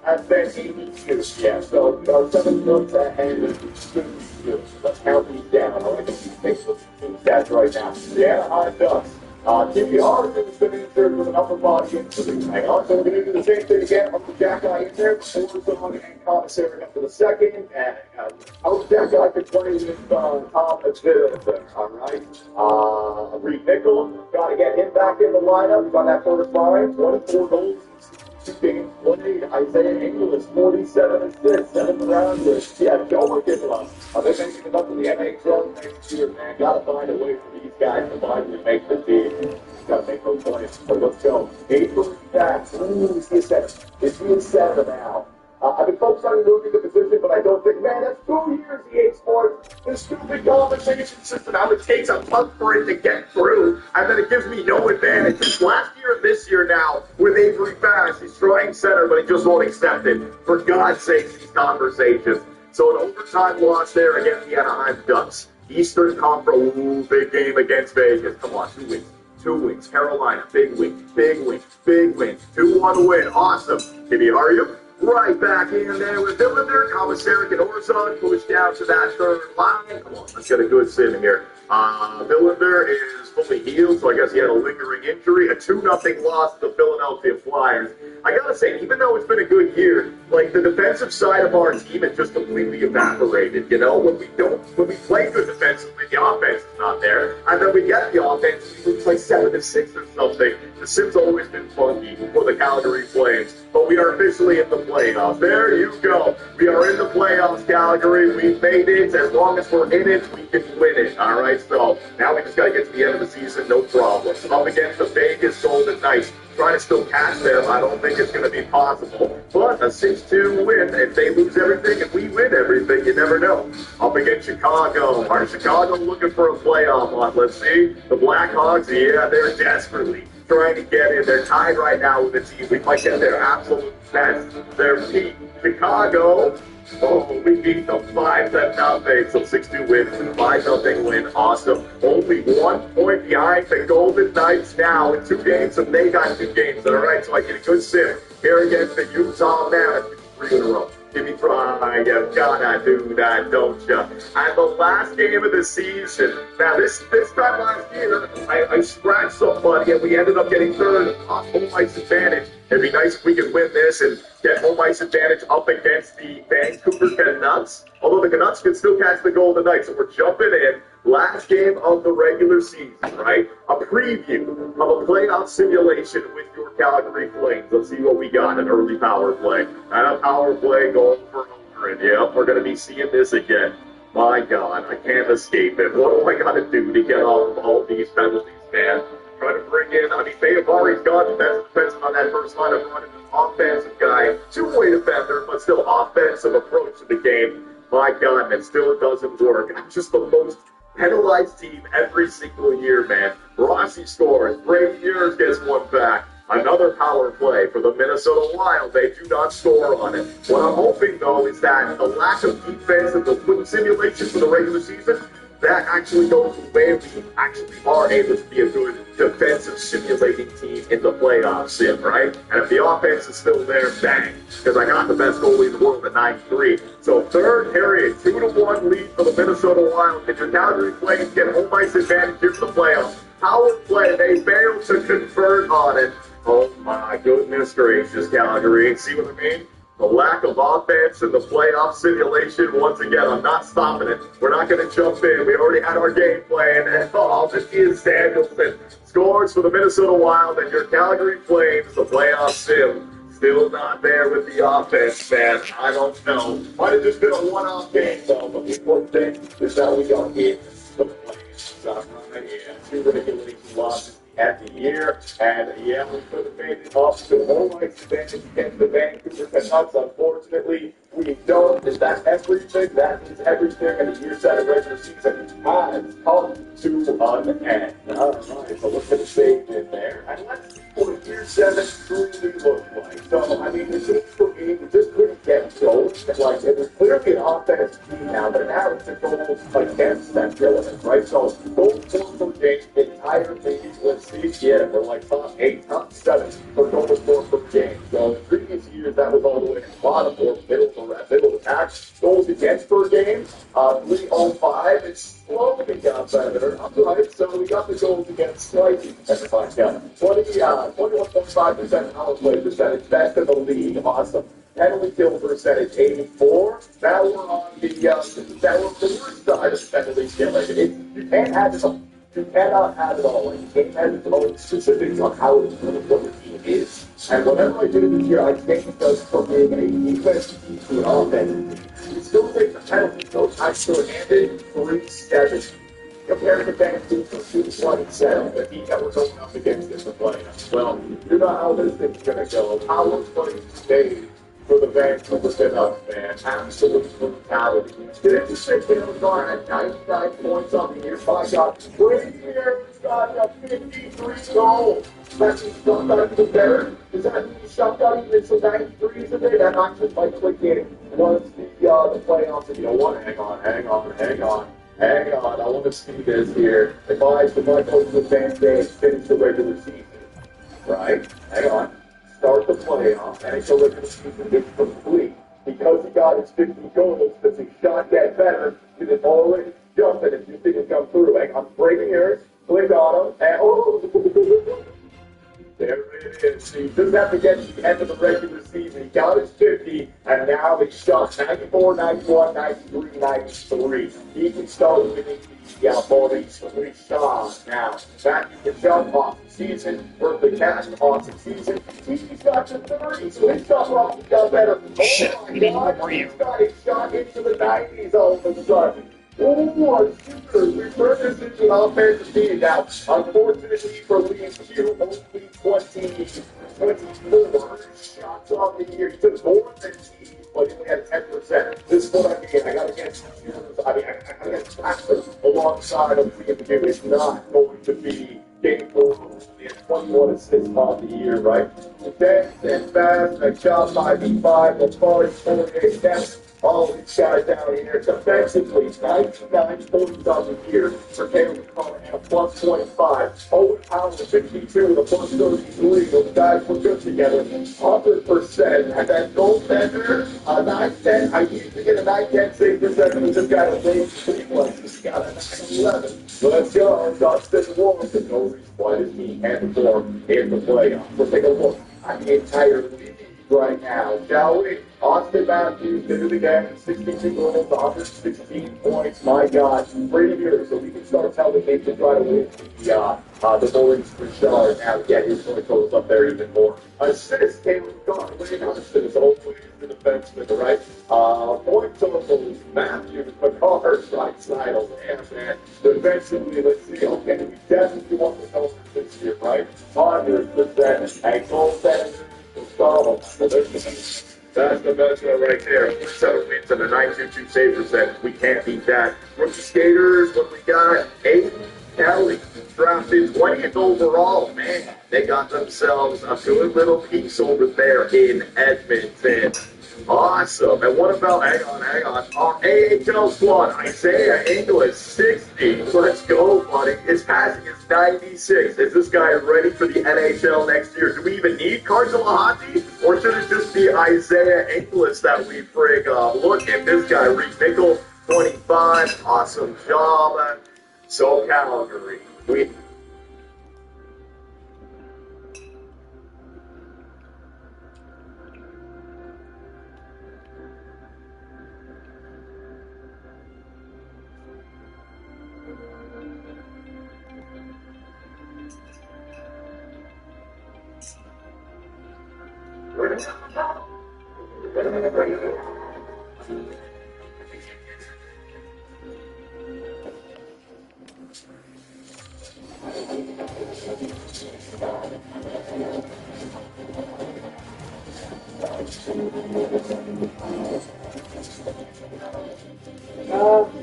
And then 82. Yeah, so our 7 months ahead of the let's count these down. All right, let's fix the stats right now. The Anaheim Ducks. Jimmy Harden has been injured with an upper body injury. Hang on, so we're going to do the same thing again. Uncle Jack Guy in there. Overzone and commissary up for the second. And Uncle Jack Guy could play with Tom Aziz. All right. Reed Nickel, got to get him back in the lineup. Got that first line. 24 goals. 2 games played. Isaiah Inglis, 47 assists, 7 rounders. Yeah, Joe McGinley. They're making it up to the NHL next year, man. Gotta find a way for these guys to finally make the team. Gotta make those plays. So let's go. 8 for backs. Ooh, is he a 7? Is he a 7 now? I've been focused on moving the position, but I don't think, man, that's 2 years, EA Sports. the stupid compensation system, how it takes a month for it to get through, and then it gives me no advantage. It's last year and this year now with Avery Fast. He's trying center, but he just won't accept it. For God's sakes, these conversations. So an overtime loss there against the Anaheim Ducks. Eastern Conference, ooh, big game against Vegas. Come on, 2 wins. 2 wins. Carolina, big win, big win, big win. 2-1 win. Awesome. Can you hurry up? Right back in there with Villander, Commissaric and Orson pushed down to that third line. Come on, let's get a good sim here. Villander is fully healed, so I guess he had a lingering injury. A 2-0 loss to the Philadelphia Flyers. I gotta say, even though it's been a good year, like the defensive side of our team has just completely evaporated. You know, when we play good defensively, the offense is not there, and then we get the offense, we lose like 7-6 or something. The sim's always been funky for the Calgary Flames, but we are officially in the playoffs. There you go. We are in the playoffs, Calgary. We've made it. As long as we're in it, we can win it. All right, so now we just got to get to the end of the season, no problem. Up against the Vegas Golden Knights. Trying to still catch them, I don't think it's going to be possible. But a 6-2 win, if they lose everything and we win everything, you never know. Up against Chicago. Are Chicago looking for a playoff one? Let's see. The Blackhawks, yeah, they're desperately trying to get in. They're tied right now with the team. We might get their absolute best. Their peak. Chicago. Oh, we beat them 5-0. So 6-2 win, 5-0 win. Awesome. Only 1 point behind the Golden Knights now in 2 games, and they got 2 games. All right, so I get a good sim here against the Utah Mammoth. 3 in a row. Give me try. You gotta do that, don't you? And the last game of the season. Now, this time last year, I scratched somebody, and we ended up getting third on home ice advantage. It'd be nice if we could win this and get home ice advantage up against the Vancouver Canucks. Although the Canucks can still catch the Golden Knights, so we're jumping in. Last game of the regular season, right? A preview of a playoff simulation with your Calgary Flames. Let's see what we got. An early power play. And a power play going for over. And yep, we're going to be seeing this again. My God, I can't escape it. What do I got to do to get off of all these penalties, man? Trying to bring in, Bayavari's got the best defenseman on that first line. I'm running an offensive guy, 2-way defender, but still offensive approach to the game. My God, and still it doesn't work. I'm just the most penalized team every single year, man. Rossi scores. Brady Mears gets one back. Another power play for the Minnesota Wild. They do not score on it. What I'm hoping, though, is that the lack of defense of the simulation for the regular season, that actually goes away. We actually are able to be a good defensive simulating team in the playoff sim, right? And if the offense is still there, bang, because I got the best goalie in the world at 93. So third period, 2-1 lead for the Minnesota Wild. If your Calgary Flames get home ice advantage here for the playoffs, power play, they failed to convert on it. Oh my goodness gracious, Calgary. See what I mean? The lack of offense in the playoff simulation, once again, I'm not stopping it. We're not going to jump in. We already had our game plan. And this is Samuelson. Scores for the Minnesota Wild and your Calgary Flames, the playoff sim. Still not there with the offense, man. I don't know. Might have just been a one-off game, though. But the important thing is that we got in the playoffs. Yeah, 2 regulation losses at the year, and yeah, we could have made it up to home ice advantage against the Vancouver Canucks. Unfortunately, we don't. Is that everything? That is everything, and the year 7 regular season has come to an end. All right, so look at the save in there, and let's see what year 7 truly looks like. So, I mean, it just for me, we just couldn't get goals. Like, it was clearly an offensive team now, but now it's a goals against that relevant, right? So, goals for game, entire league, let's see, yeah, we're like top 8, top 7 for goals for game. So, in previous years, that was all the way at the bottom, or middle attack. Goals against per game, 305. It's slowly got better. All right, so we got the goals against slightly better. 21.5% power play percentage, best in the league. Awesome. Penalty kill percentage, 84. Now we're on the worst side of penalty kill. You can't have it all. You cannot have it all. Like, you can't have its own specifics on how what the team is. And whatever I do this year, I changed us from being a defense to an offense. You still take the penalty, though. I still handed 3-7. Compared to Vancouver, 2-27, the team that we're going up against in the playoffs. Well, you know how this thing's going to go. Power play today for the Vancouver Canucks, man. Absolute brutality. Did you say Taylor Garn had 99 points on the year? My God. Brady Aaron's got 53 goals. That's his shot got even better. Does that mean his shot got even some 93s in there? That not just like clicking once the playoffs. And you know what? Hang on. I want to see this here. If I go to the fan base, finish the regular season, right? Hang on. Start the playoffs, and until the regular season gets complete. Because he got his 50 goals, does his shot get better? Because it's already jumping if you think it's come through. Hang on. Breaking yours. Click on him, and there it is. He doesn't have to get to the end of the regular season. He got his 50, and now he's shot 94, 91, 93, 93. He can start winning the bodies for these shots now. That you can jump off the season, or the cash off the season. He's got to 30, so his shot off got better. Oh my God, he's got his shot into the 90s all of a sudden. Oh, super. We turned this into an offensive team. Now, unfortunately for Liam Q, only 24 shots on the year. He took more than he, but he only had 10%. This is what I mean. I got to get I got to get faster alongside of Liam Q. It's not going to be game for 21 assists on the year, right? Dense and fast, and shot 5v5, that's probably 48 steps. All these guys down here, defensively, 99 points on the year for Caleb Connor and a plus 25. Owen Powell, 52, the plus 33. Those guys were good together, 100%. And that goaltender, 9-10. I used to get a 9-10 save percentage. We just got a late sequence. He's got a 9-11. Let's go. Dustin Wolf, and no reason why his team can't perform in the playoffs. Let's take a look at the entire league right now, shall we? Austin Matthews did it again, 62 goals, 116 points. My God, great year. So we can start telling him to try to win the Maurice Richard. Now, yeah, he's going to close up there even more. Assists, Caleb Connor, winning on assists, always the defenseman, right? Point totals, Matthews, McCarr, right side, man. Defensively, let's see, okay, we definitely want the numbers this year, right? 100%, and goaltender. That's the best one right there. 7 wins and a 922 save percent. We can't beat that. Rookie skaters, what we got? Aiden Kelly, drafted 20th overall. Man, they got themselves a good little piece over there in Edmonton. Awesome. And what about, hang on. Our AHL squad, Isaiah Inglis, 60. Let's go, buddy. His passing is 96. Is this guy ready for the NHL next year? Do we even need Cardelahati? Or should it just be Isaiah Inglis that we bring up? Look at this guy, Reed Nickel, 25. Awesome job. So Calgary.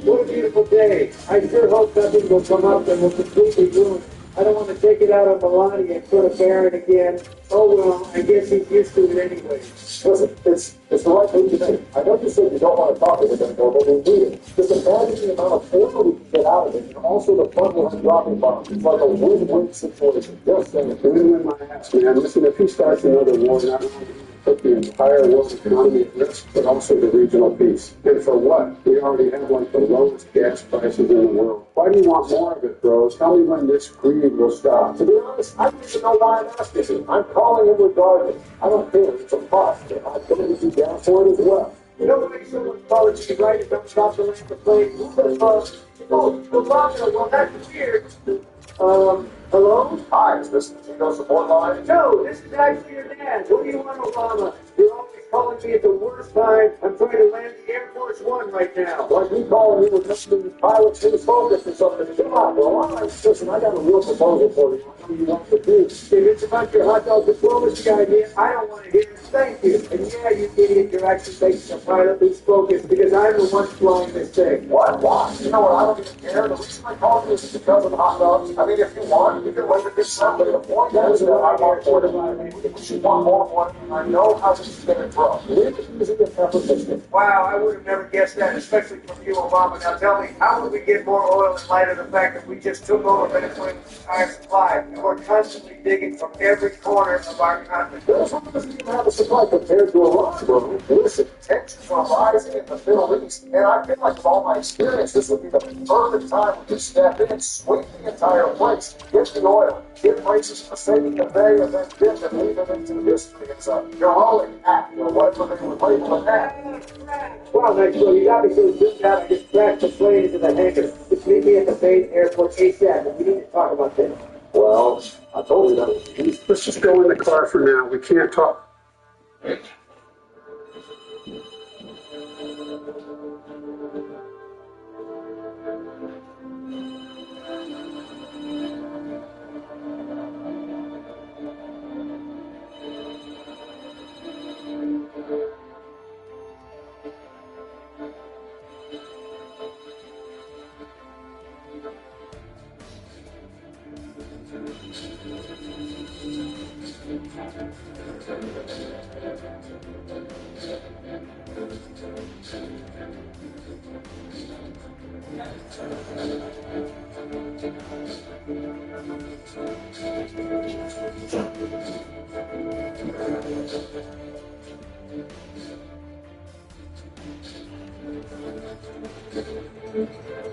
What a beautiful day. I sure hope nothing will come up and will completely ruin. I don't want to take it out on Melania and put a Baron again. Oh, well, I guess he's used to it anyway. Listen, it's the right thing to make. I know you said you don't want to talk about it anymore, but we need it. Just imagine the amount of portal we can get out of it, and also the fun with dropping bombs. It's like a win-win situation. Just saying. Win-win my ass, man. Listen, if he starts another war, not only put the entire world economy at risk, but also the regional peace. And for what? We already have like the lowest gas prices in the world. Why do you want more of it, bro? Tell me when this greed will stop. To be honest, I don't even know why I'm asking you. I'm calling him regardless. I don't care. It's a cost. And I'm going to be down for it as well. You know, when someone's calling me right and don't stop the land to play, who says, well, that's weird. Hello? Hi, is this the Tito support line? No, this is actually your dad. What do you want, Obama? You're always calling me at the worst time. I'm trying to land the Air Force One right now. Like me calling you with nothing pilots lose focus or something. Come on, bro. All right, listen, I got a real proposal for you. I know you want to do. If it's about your hot dog diplomacy idea, I don't want to hear it. Thank you. And yeah, you idiot, you're actually making a pilot lose focus because I'm the one flying this thing. What? Why? You know what? I don't even care. The reason I called you is because of the hot dogs. I mean, if you want, you can wait to get some, but the point is that I want more to buy. You want more money, and I know how this is going to grow. We're using a pepper system. Wow, I would have never guessed that, especially from you, Obama. Now tell me, how would we get more oil in light of the fact that we just took over Venezuela's entire supply, and we're constantly digging from every corner of our continent? Venezuela doesn't even have a supply compared to Iran, bro. Listen, tensions are rising in the Middle East, and I feel like with all my experience, this would be the perfect time we could step in, sweep the entire place, get the oil, get places for saving the bay, and then dip and leave them into history. It's a heroic act, or whatever they would label it as. Well, Maxwell, you got me so good out, I just crashed the plane into the hangar. Just meet me at the Bay Airport ASAP, and we need to talk about this. Well, I told you that. Let's just go in the car for now. We can't talk.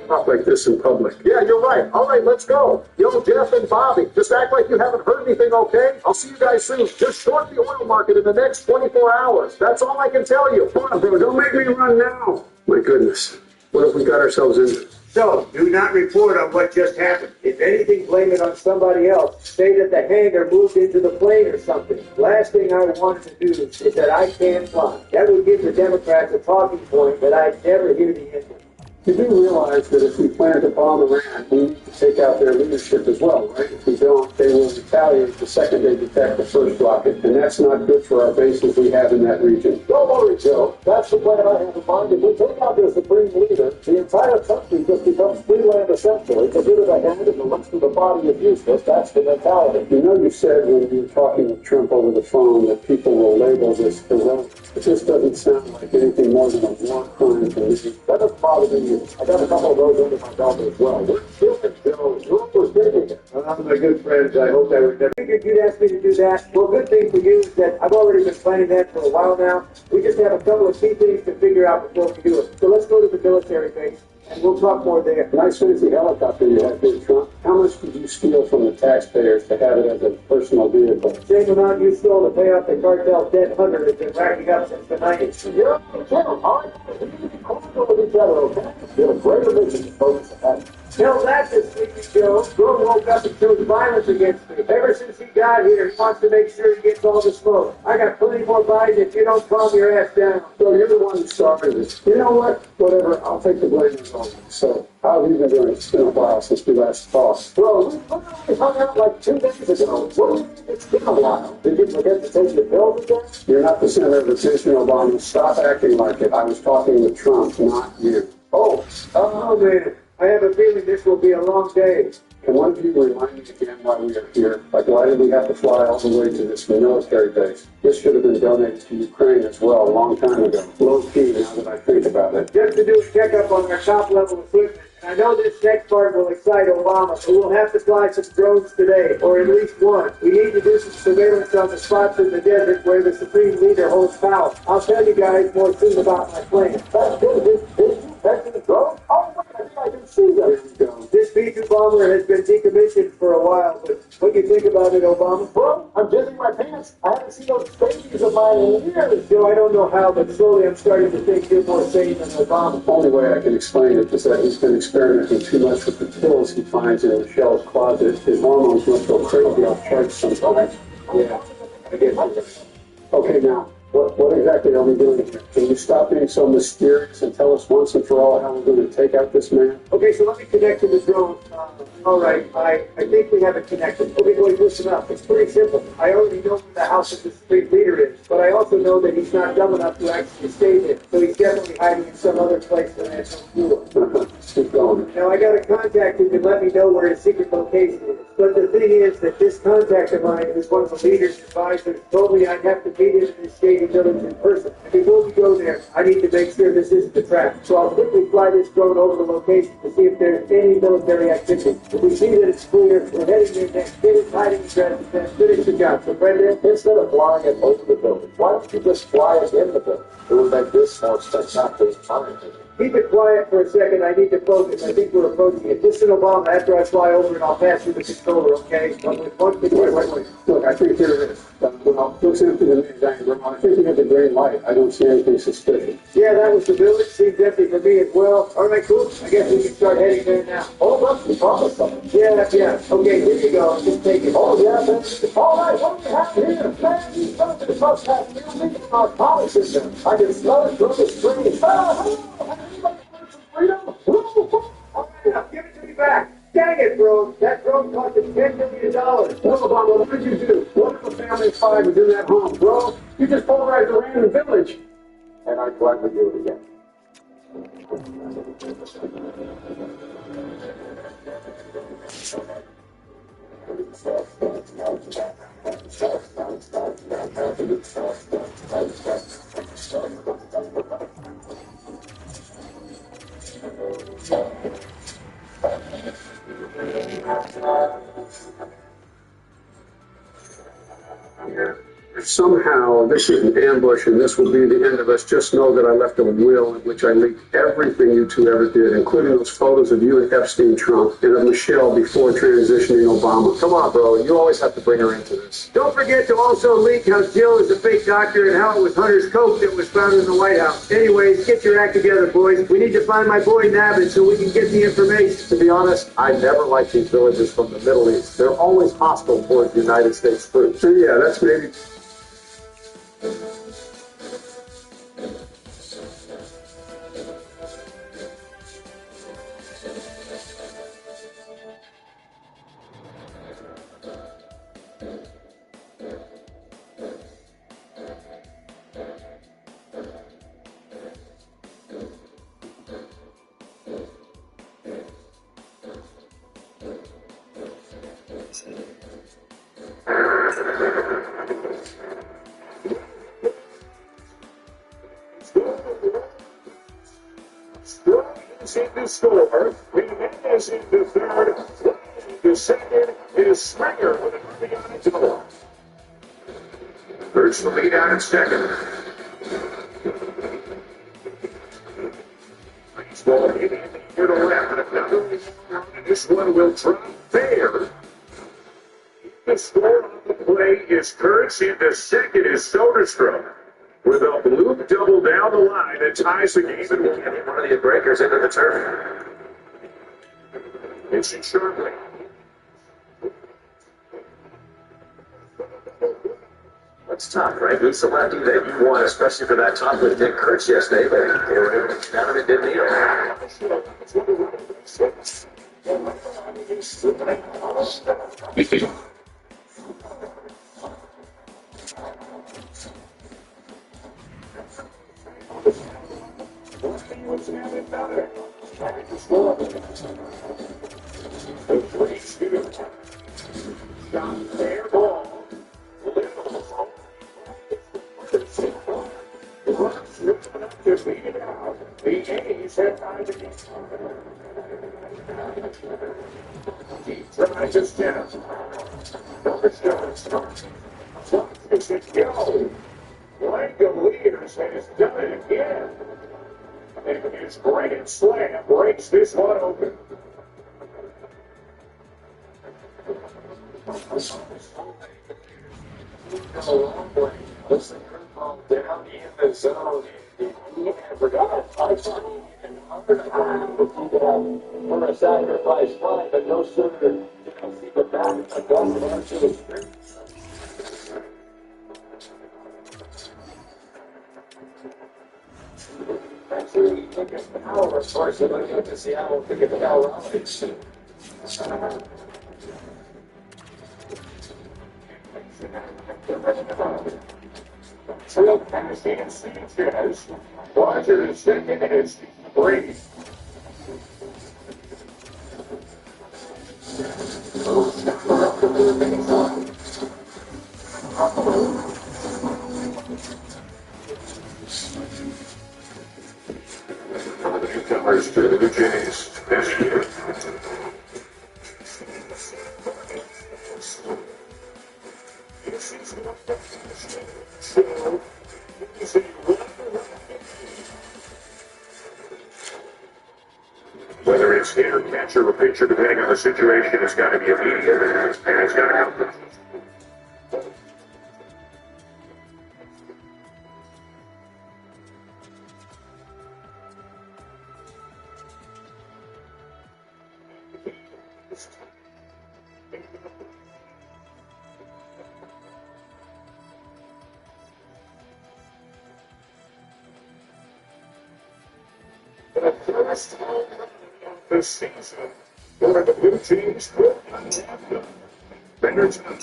Talk like this in public. Yeah, you're right. All right, let's go. Yo, Jeff and Bobby, just act like you haven't heard anything, okay? I'll see you guys soon. Just short the oil market in the next 24 hours. That's all I can tell you. Come on, bro, don't make me run now. My goodness. What have we got ourselves into? So, do not report on what just happened. If anything, blame it on somebody else. Say that the hangar moved into the plane or something. Last thing I want to do is that I can't fly. That would give the Democrats a talking point that I'd never hear the end of. You do realize that if we plan to bomb Iran, we need to take out their leadership as well, right? If we don't, they will retaliate the second they detect the first rocket, and that's not good for our bases we have in that region. Don't worry, Joe. That's the plan I have in mind. If we take out their supreme leader, the entire country just becomes free land essentially. It's a bit of a hand and the rest of the body is useless. That's the mentality. You know you said when you were talking with Trump over the phone that people will label this heroic. It just doesn't sound like anything more than a war crime to me. That doesn't bother me. I got a couple of those under my belt as well. We're killing Joe. You're forgetting it. My good friends, I hope I would never figured you'd ask me to do that. Well, good thing for you is that I've already been planning that for a while now. We just have a couple of key things to figure out before we do it. So let's go to the military base, and we'll talk more there. Nice fancy helicopter you have here, Trump. How much did you steal from the taxpayers to have it as a personal vehicle? Same amount you stole to pay off the cartel debt hunter that's been racking up since the 90s. You're on the all right? We need to be comfortable with each other, okay? We have a greater mission to focus on that. Tell that to Sleepy Joe. Joe woke up and showed violence against me. Ever since he got here, he wants to make sure he gets all the smoke. I got plenty more bodies if you don't calm your ass down. So you're the one who started this. You know what? Whatever. I'll take the blame as always. So how have you been doing? It's been a while since we last talked. Bro, we literally hung out like 2 days ago. What do you mean it's been a while? Did you forget to take your pills again? You're not the center of attention, Obama. Stop acting like it. I was talking with Trump, not you. Oh man. I have a feeling this will be a long day. Can one of you remind me again why we are here? Like, why did we have to fly all the way to this military base? This should have been donated to Ukraine as well a long time ago. Low key, now that I think about it. Just to do a checkup on our top-level equipment. I know this next part will excite Obama, so we'll have to fly some drones today, or at least one. We need to do some surveillance on the spots in the desert where the Supreme Leader holds power. I'll tell you guys more soon about my plan. That's good. This the drone? Oh, wait, I think I can see that. There we go. This B-2 bomber has been decommissioned for a while, but what do you think about it, Obama? Bro, I'm jizzing my pants. I haven't seen those babies of mine in years. Joe, I don't know how, but slowly I'm starting to think you're more sane than Obama. The only way I can explain it is that he's been experimenting too much with the pills he finds in Michelle's closet. His hormones must go crazy off charts sometimes. Yeah, I get it. Okay, now, What exactly are we doing here? Can you stop being so mysterious and tell us once and for all how we're going to take out this man? Okay, so let me connect to the drone. All right, I think we have it connected. Okay, boys, listen up. It's pretty simple. I already know where the house of the street leader is, but I also know that he's not dumb enough to actually stay there. So he's definitely hiding in some other place than that's cool. Keep going. Now, I got a contact who can let me know where his secret location is. But the thing is that this contact of mine, who's one of the leader's advisors, told me I'd have to meet him in this shady village in person. And before we go there, I need to make sure this isn't a trap. So I'll quickly fly this drone over the location to see if there's any military activity. If we see that it's clear, we're heading there next. Get his hiding address and then finish the job. So, Brendan, Instead of flying it over the building, why don't you just fly it in the building? It would make this more spectacular time. keep it quiet for a second. I need to focus. I think we're approaching it. Listen, Obama, after I fly over it, I'll pass you the controller, okay? Wait. Look, I think here it is. Well, looks empty to me, Diane. I think you have the green light. I don't see anything suspicious. Yeah, that was the village. Seems empty for me as well. All right, cool. I guess we can start heading there now. Oh, that's the promise of it. Yeah. Okay, here you go. Just take it. Oh, yeah, that's all right. What do we have here? Man, you something must have music in our power system. I can smell it from the street. Freedom. All right, now give it to me back. Dang it, bro. That drone cost us $10 million. Well, Obama, what did you do? What if a family of five was in that home, bro? You just polarized a random village. And I'd gladly do it again. If somehow this is an ambush and this will be the end of us, just know that I left a will in which I leaked everything you two ever did, including those photos of you and Epstein Trump and of Michelle before transitioning Obama. Come on, bro. You always have to bring her into this. Don't forget to also leak how Jill is a fake doctor and how it was Hunter's coat that was found in the White House. Anyways, get your act together, boys. We need to find my boy Nabin so we can get the information. To be honest, I never liked these villages from the Middle East. They're always hostile towards United States troops. So yeah, that's maybe... In the score, Jimenez in the third, the second is Springer with an RBI to the left. First the lead out at second. Baseball hitting here to left, and another this one will drop fair. The score on the play is Kurtz, in the second is Soderstrom. With a bloop double down the line that ties the game and will get one of the breakers into the turf. It's sharply. That's tough, right? Who's the lefty that you want, especially for that top with Dick Kurtz yesterday, but Donovan didn't need him. Blank of leaders has done it again. And his grand slam breaks this one open. A long way. Puts the curveball down in the zone. He forgot. I thought he and for a sacrifice fly, but no sooner did I see the back of the gun to the street. so they're going to Seattle to get the ball rolling. Real passing and Sanchez. Roger is second is Brady. Newcomers to the Jays this year. Whether it's hitter, catcher, or pitcher, depending on the situation, it's got to be immediate, and it's got to help them. This season, one of the blue teams will have Benderson.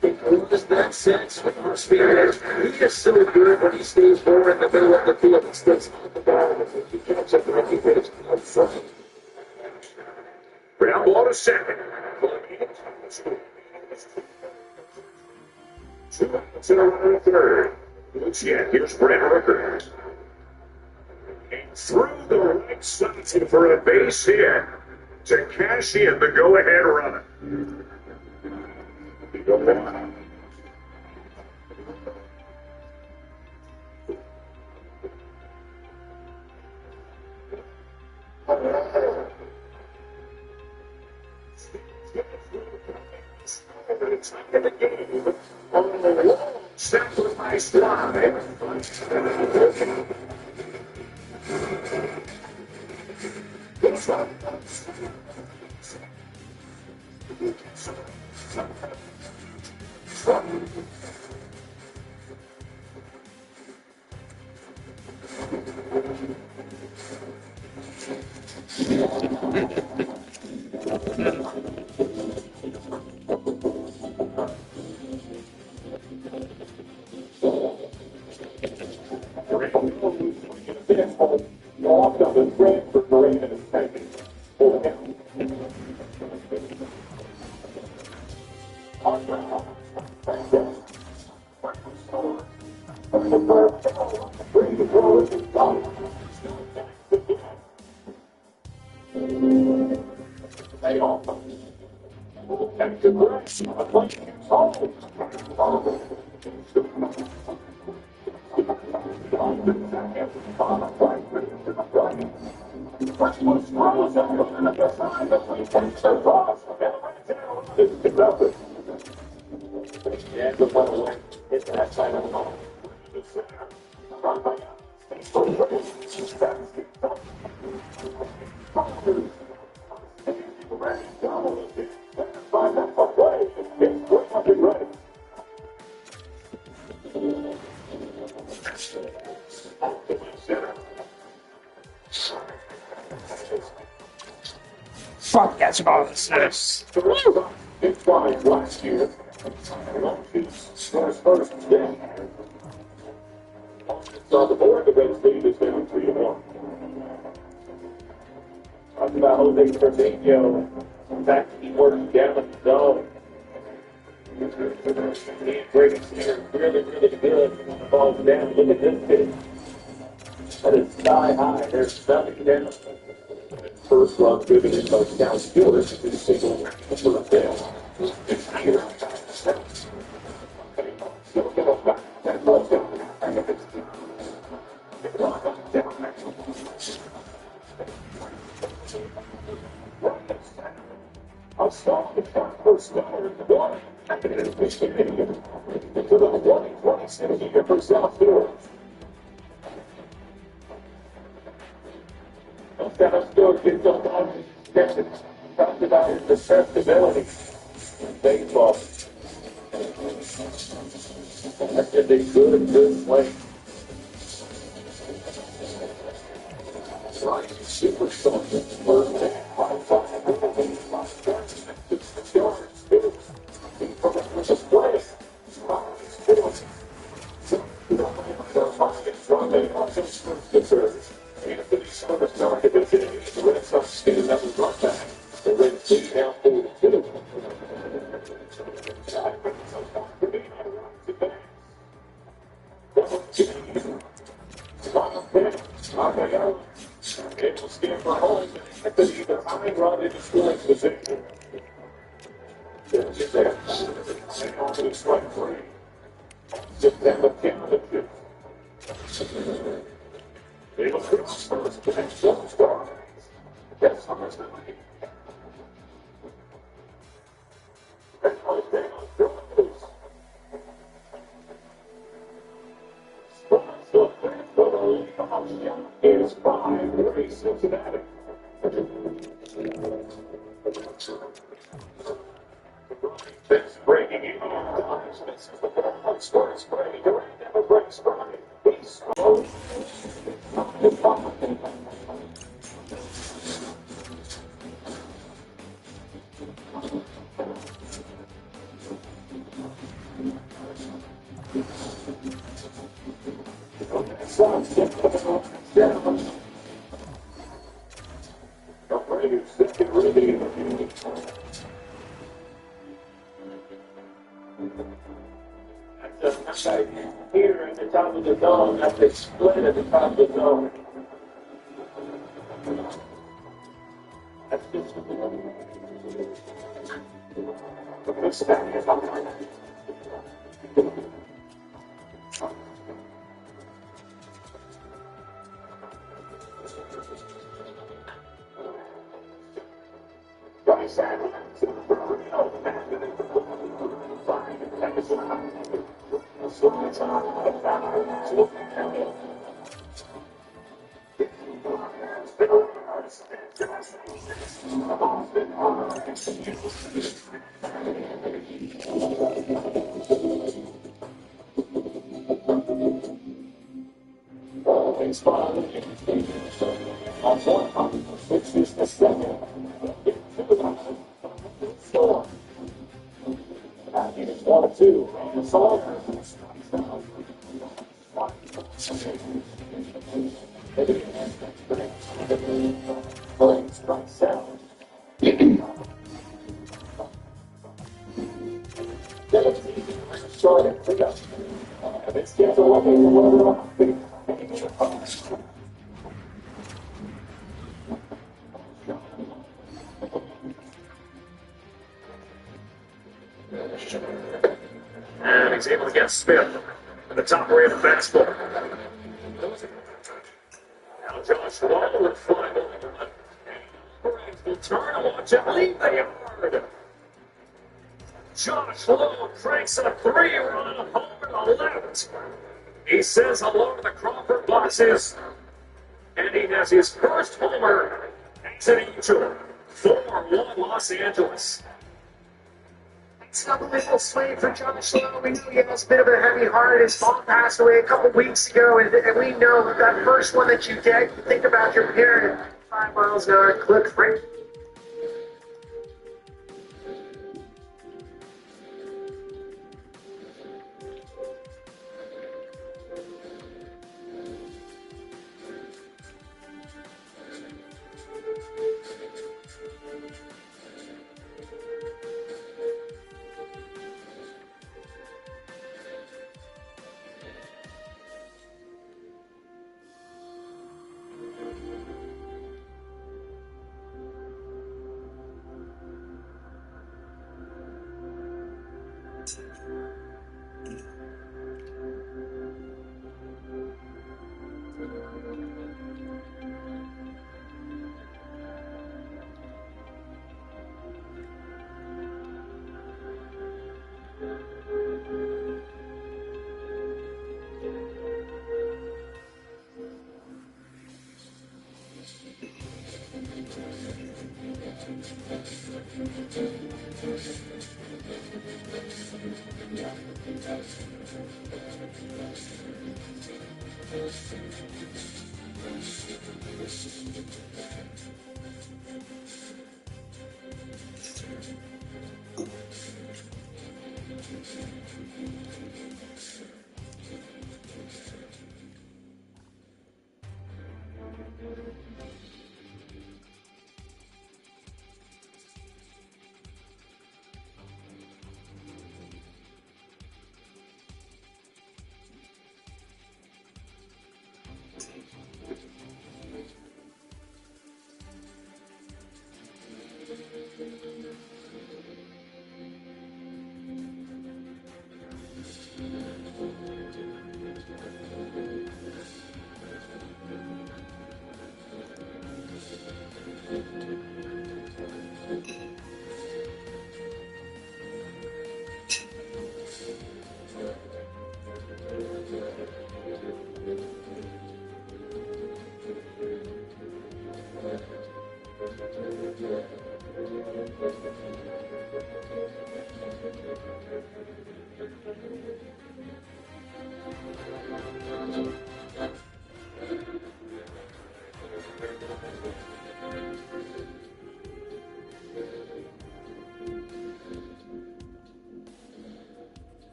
Because that sense with our spirit, he is so good when he stays more in the middle of the field and stays on the ball. He catches up and he gets up front. Ground ball to second. 2 outs and a runner at third. Lucian, here's Brent Rooker. And through the right side for a base hit to cash in the go-ahead run. On the long sacrifice line. Fuck, that's about this. It's fine last year. First game. So the board, the red state is down 3-1. Talking about Jose Trevino. Back he works down at the zone. He's breaking here really, really good. The ball's down. Look at this pitch. That is sky high. There's nothing down. First run driven in both downfielders to the single for the field. It's here. I'll stop the first number in the one. And it's Michigan Idiot. Into the 2026 year for South Field. That still gets up on his steps. Talked about his susceptibility in baseball. That's just a good play. Right, Here at the top of the zone, as they split at the top of the zone. That's just And he's able to get Smith in the top rate of fastball. Now Josh Waddle with 5 on. Braves will turn and watch it leave the yard. Josh Lowe cranks a 3-run home to the left. He says hello to the Crawford boxes. And he has his first homer as an Angel. 4-1 Los Angeles. It's an unbelievable swing for Josh Lowe. We know he has a bit of a heavy heart. His mom passed away a couple weeks ago, and we know that first one that you get, you think about your parent. 5 miles an hour clip right.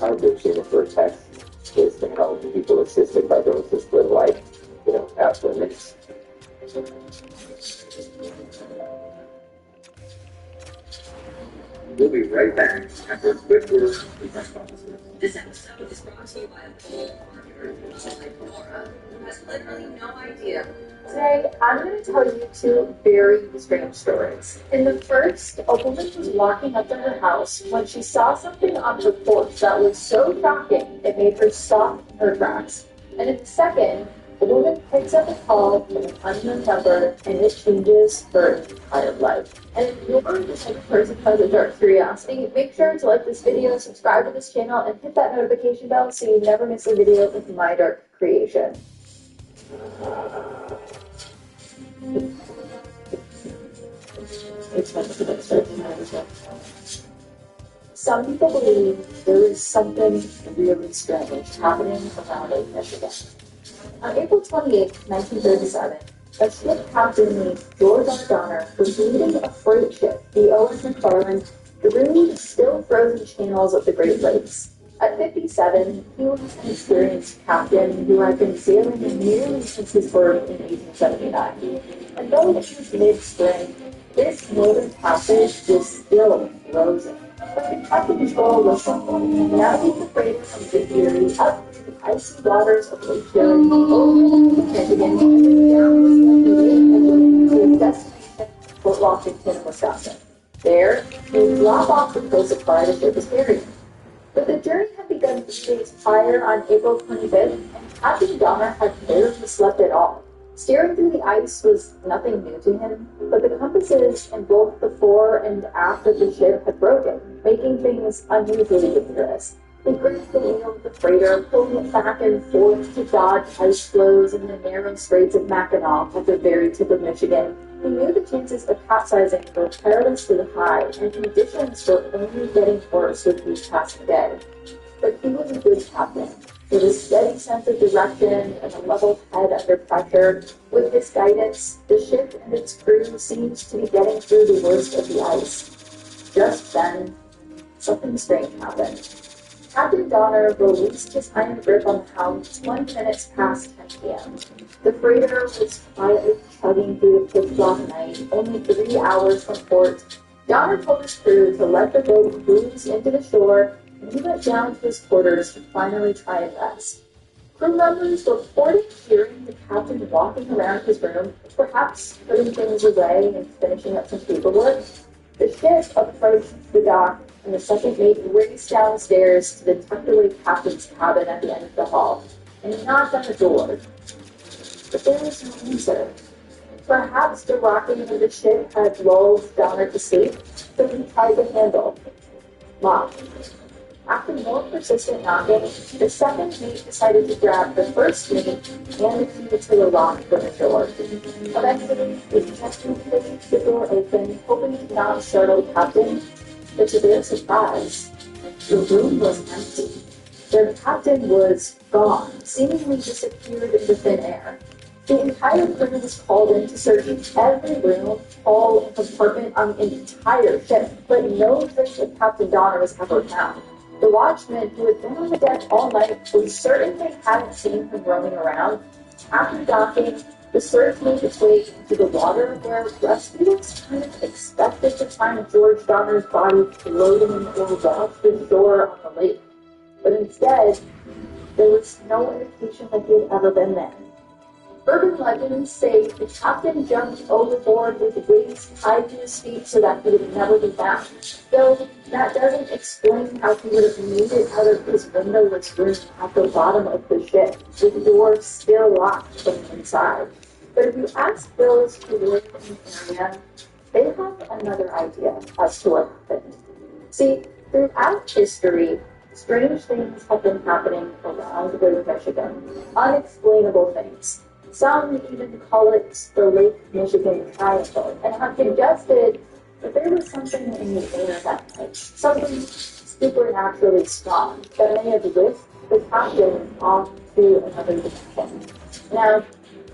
Our vision for tech is to help people with cystic fibrosis live life, at limits. We'll be right back after a quick word from our sponsor. This episode is brought to you by a cold partner, like Laura, who has literally no idea. Today, I'm going to tell you two very strange stories. In the first, a woman was walking up to her house when she saw something on her porch that was so shocking it made her stop in her tracks. And in the second, the woman picks up a call from an unknown number and it changes her entire life. And if you're the type of person who has a dark curiosity, make sure to like this video, subscribe to this channel, and hit that notification bell so you never miss a video of my dark creation. Some people believe there is something really strange happening around Lake Michigan. On April 28, 1937, a ship captain named George R. Donner was leading a freight ship, the O.S. McFarland, through the still frozen channels of the Great Lakes. At 57, he was an experienced captain who had been sailing nearly since his birth in 1879. And though it was mid-spring, this northern passage was still frozen. But the captain's goal was simple: navigate the freighter from Lake Erie up to the icy waters of Lake Huron, over the Michigan, and down the to his destination, Fort Washington, Wisconsin. There, he would drop off the coast supply the ship was carrying. But the journey had begun 3 days prior on April 25th, and Captain Donner had barely slept at all. Steering through the ice was nothing new to him, but the compasses in both the fore and aft of the ship had broken, making things unusually dangerous. He gripped the wheel of the freighter, pulling it back and forth to dodge ice floes in the narrow straits of Mackinac at the very tip of Michigan. He knew the chances of capsizing were perilously high, and conditions were only getting worse with each passing day. But he was a good captain. With a steady sense of direction and a level head under pressure, with his guidance, the ship and its crew seemed to be getting through the worst of the ice. Just then, something strange happened. Captain Donner released his iron grip on the helm 20 minutes past 10 p.m. The freighter was quietly chugging through the pitch-black night, only 3 hours from port. Donner told his crew to let the boat cruise into the shore, and he went down to his quarters to finally try and rest. Crew members reported hearing the captain walking around his room, perhaps putting things away and finishing up some paperwork. The ship approached the dock and the second mate raced downstairs to the tucked-away captain's cabin at the end of the hall, and he knocked on the door. But there was no answer. Perhaps the rocking of the ship had lulled Donner to sleep, so he tried the handle. Locked. After more persistent knocking, the second mate decided to grab the first mate and the key to the lock from the door. Eventually, they gently pushed the door open, hoping to not startle the captain, but to their surprise, the room was empty. Their captain was gone, seemingly disappeared into thin air. The entire crew was called in to search every room, hall, and compartment on the entire ship, but no trace of Captain Donner was ever found. The watchman, who had been on the deck all night, was certain they hadn't seen him roaming around. After docking, the search made its way into the water, where rescuers kind of expected to find George Donner's body floating or off the shore on the lake. But instead, there was no indication that he had ever been there. Urban legends say the captain jumped overboard with weights tied to his feet so that he would never be found. Though that doesn't explain how he would have made it out of his windowless room at the bottom of the ship, with the door still locked from the inside. But if you ask those who live in the area, they have another idea as to what happened. See, throughout history, strange things have been happening around Lake Michigan. Unexplainable things. Some even call it the Lake Michigan Triangle, and have suggested that there was something in the air that night, something supernaturally strong that may have lifted the captain off to another dimension. Now,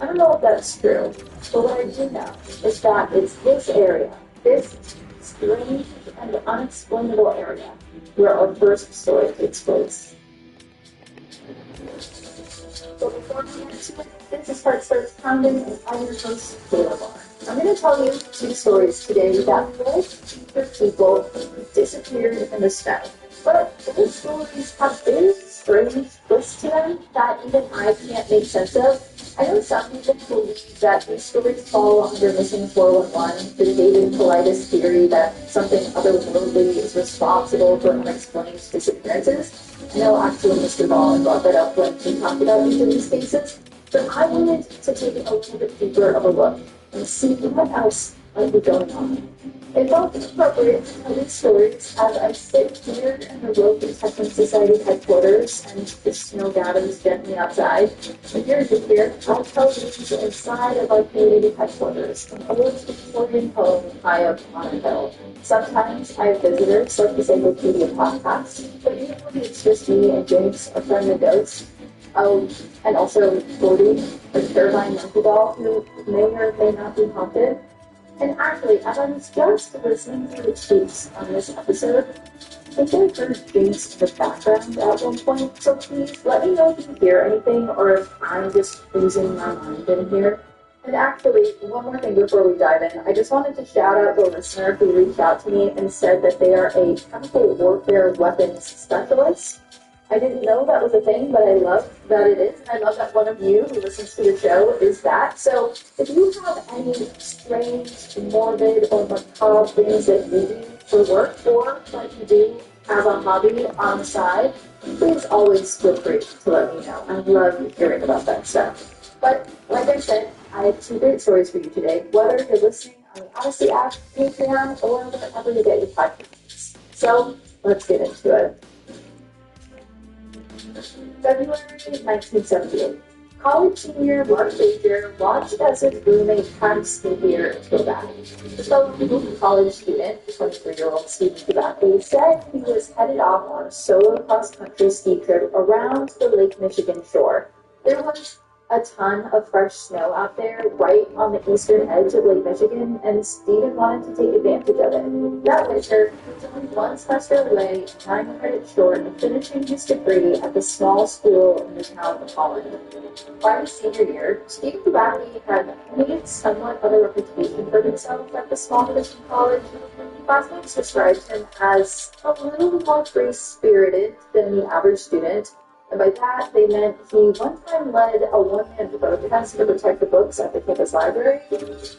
I don't know if that's true, but what I do know is that it's this area, this strange and unexplainable area, where our first story takes place. So before we get to it, this part starts pounding, and I'm your host, Taylor Barr. I'm going to tell you two stories today that both people disappeared in the sky. But those stories have very strange twists to them that even I can't make sense of. I know some people believe that these stories fall under missing 411, the David Paulides theory that something otherworldly is responsible for unexplained disappearances. I know actually Mr. Ballin brought that up when he talked about each of these cases, but I wanted to take a little bit deeper of a look and see what else might be going on. It felt appropriate to tell these stories as I sit here in the Rope Protection Society headquarters and the snow gathers gently outside. And here to here, I'll tell you the inside of our community headquarters, an old Victorian home high up on a hill. Sometimes I have visitors, like the Encyclopedia podcast, but usually it's just me and Jinx, our friend the ghost. Oh, and also Gordy, a terrifying monkey doll who may or may not be haunted. And actually, as I was just listening to the tapes on this episode, I think I heard Jinx in the background at one point, so please let me know if you hear anything or if I'm just losing my mind in here. And actually, one more thing before we dive in, I just wanted to shout out the listener who reached out to me and said that they are a chemical warfare weapons specialist. I didn't know that was a thing, but I love that it is, and I love that one of you who listens to the show is that. So if you have any strange, morbid, or macabre things that you do for work, or that you do as a hobby on the side, please always feel free to let me know. I love hearing about that stuff. But like I said, I have two great stories for you today, whether you're listening on the Odyssey app, Patreon, or wherever you get your podcasts. So let's get into it. February 1978. College senior Mark Baker watched as his roommate Tom Sneakier go back. The fellow college student, 23-year-old Stephen Tabacki, said he was headed off on a solo cross-country ski trip around the Lake Michigan shore. There was a ton of fresh snow out there right on the eastern edge of Lake Michigan, and Stephen wanted to take advantage of it. That winter, he was only one semester away, 9 credits short of finishing his degree at the small school in the town of Holland. By his senior year, Stephen Tabacki had made somewhat of a reputation for himself at the small Christian college. Classmates described him as a little more free-spirited than the average student, and by that, they meant he one time led a one-man protest to protect the books at the campus library.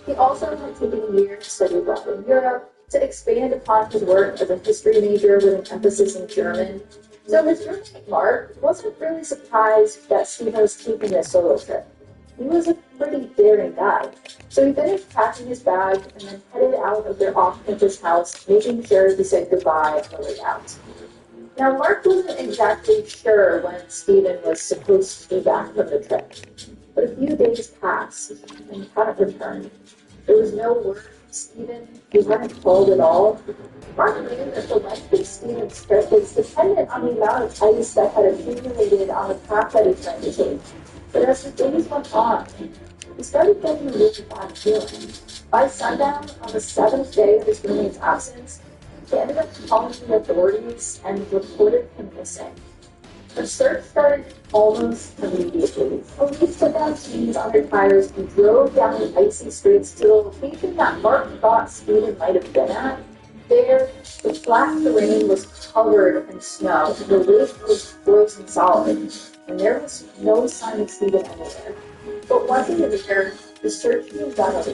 He also had taken a year to study abroad in Europe, to expand upon his work as a history major with an emphasis in German. So his roommate Mark wasn't really surprised that Stephen was taking this solo trip. He was a pretty daring guy. So he finished packing his bag and then headed out of their off-campus house, making sure he said goodbye on the way out. Now, Mark wasn't exactly sure when Stephen was supposed to be back from the trip, but a few days passed and he hadn't returned. There was no word from Stephen. He hadn't called at all. Mark knew that the length of Stephen's trip was dependent on the amount of ice that had accumulated on the path that he planned to take. But as the days went on, he started getting a really bad feeling. By sundown, on the 7th day of his roommate's absence, he ended up calling the authorities and reported him missing. The search started almost immediately. Police took out chains on their tires and drove down the icy streets to the location that Mark thought Stephen might have been at. There, the flat terrain was covered in snow, and the lake was frozen solid, and there was no sign of Stephen anywhere. But once he was there, the search moved on.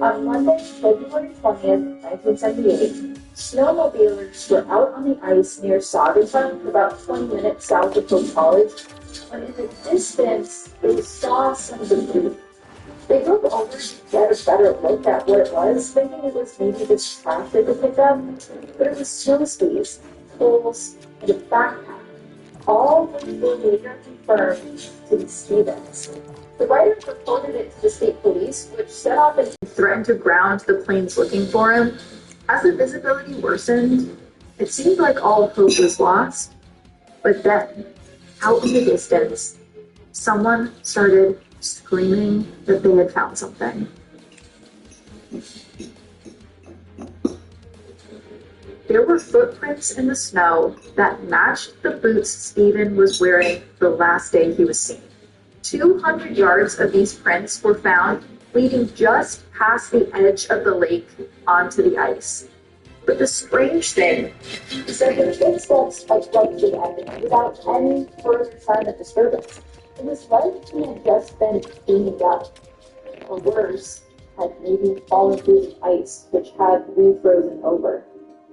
On Monday, February 20th, 1978, snowmobilers were out on the ice near Saugatuck, about 20 minutes south of Hope College, when in the distance, they saw some debris. They drove over to get a better look at what it was, thinking it was maybe this trash they could pick up, but it was snow skis, poles, and a backpack, all which were later confirmed to be Stevens. The writer reported it to the state police, which set off and threatened to ground the planes looking for him. As the visibility worsened, it seemed like all hope was lost. But then, out in the distance, someone started screaming that they had found something. There were footprints in the snow that matched the boots Stephen was wearing the last day he was seen. 200 yards of these prints were found leading just past the edge of the lake onto the ice. But the strange thing is that the footsteps spiked right to the end without any further sign of disturbance. It was like he had just been cleaning up, or worse, had maybe fallen through the ice, which had refrozen over.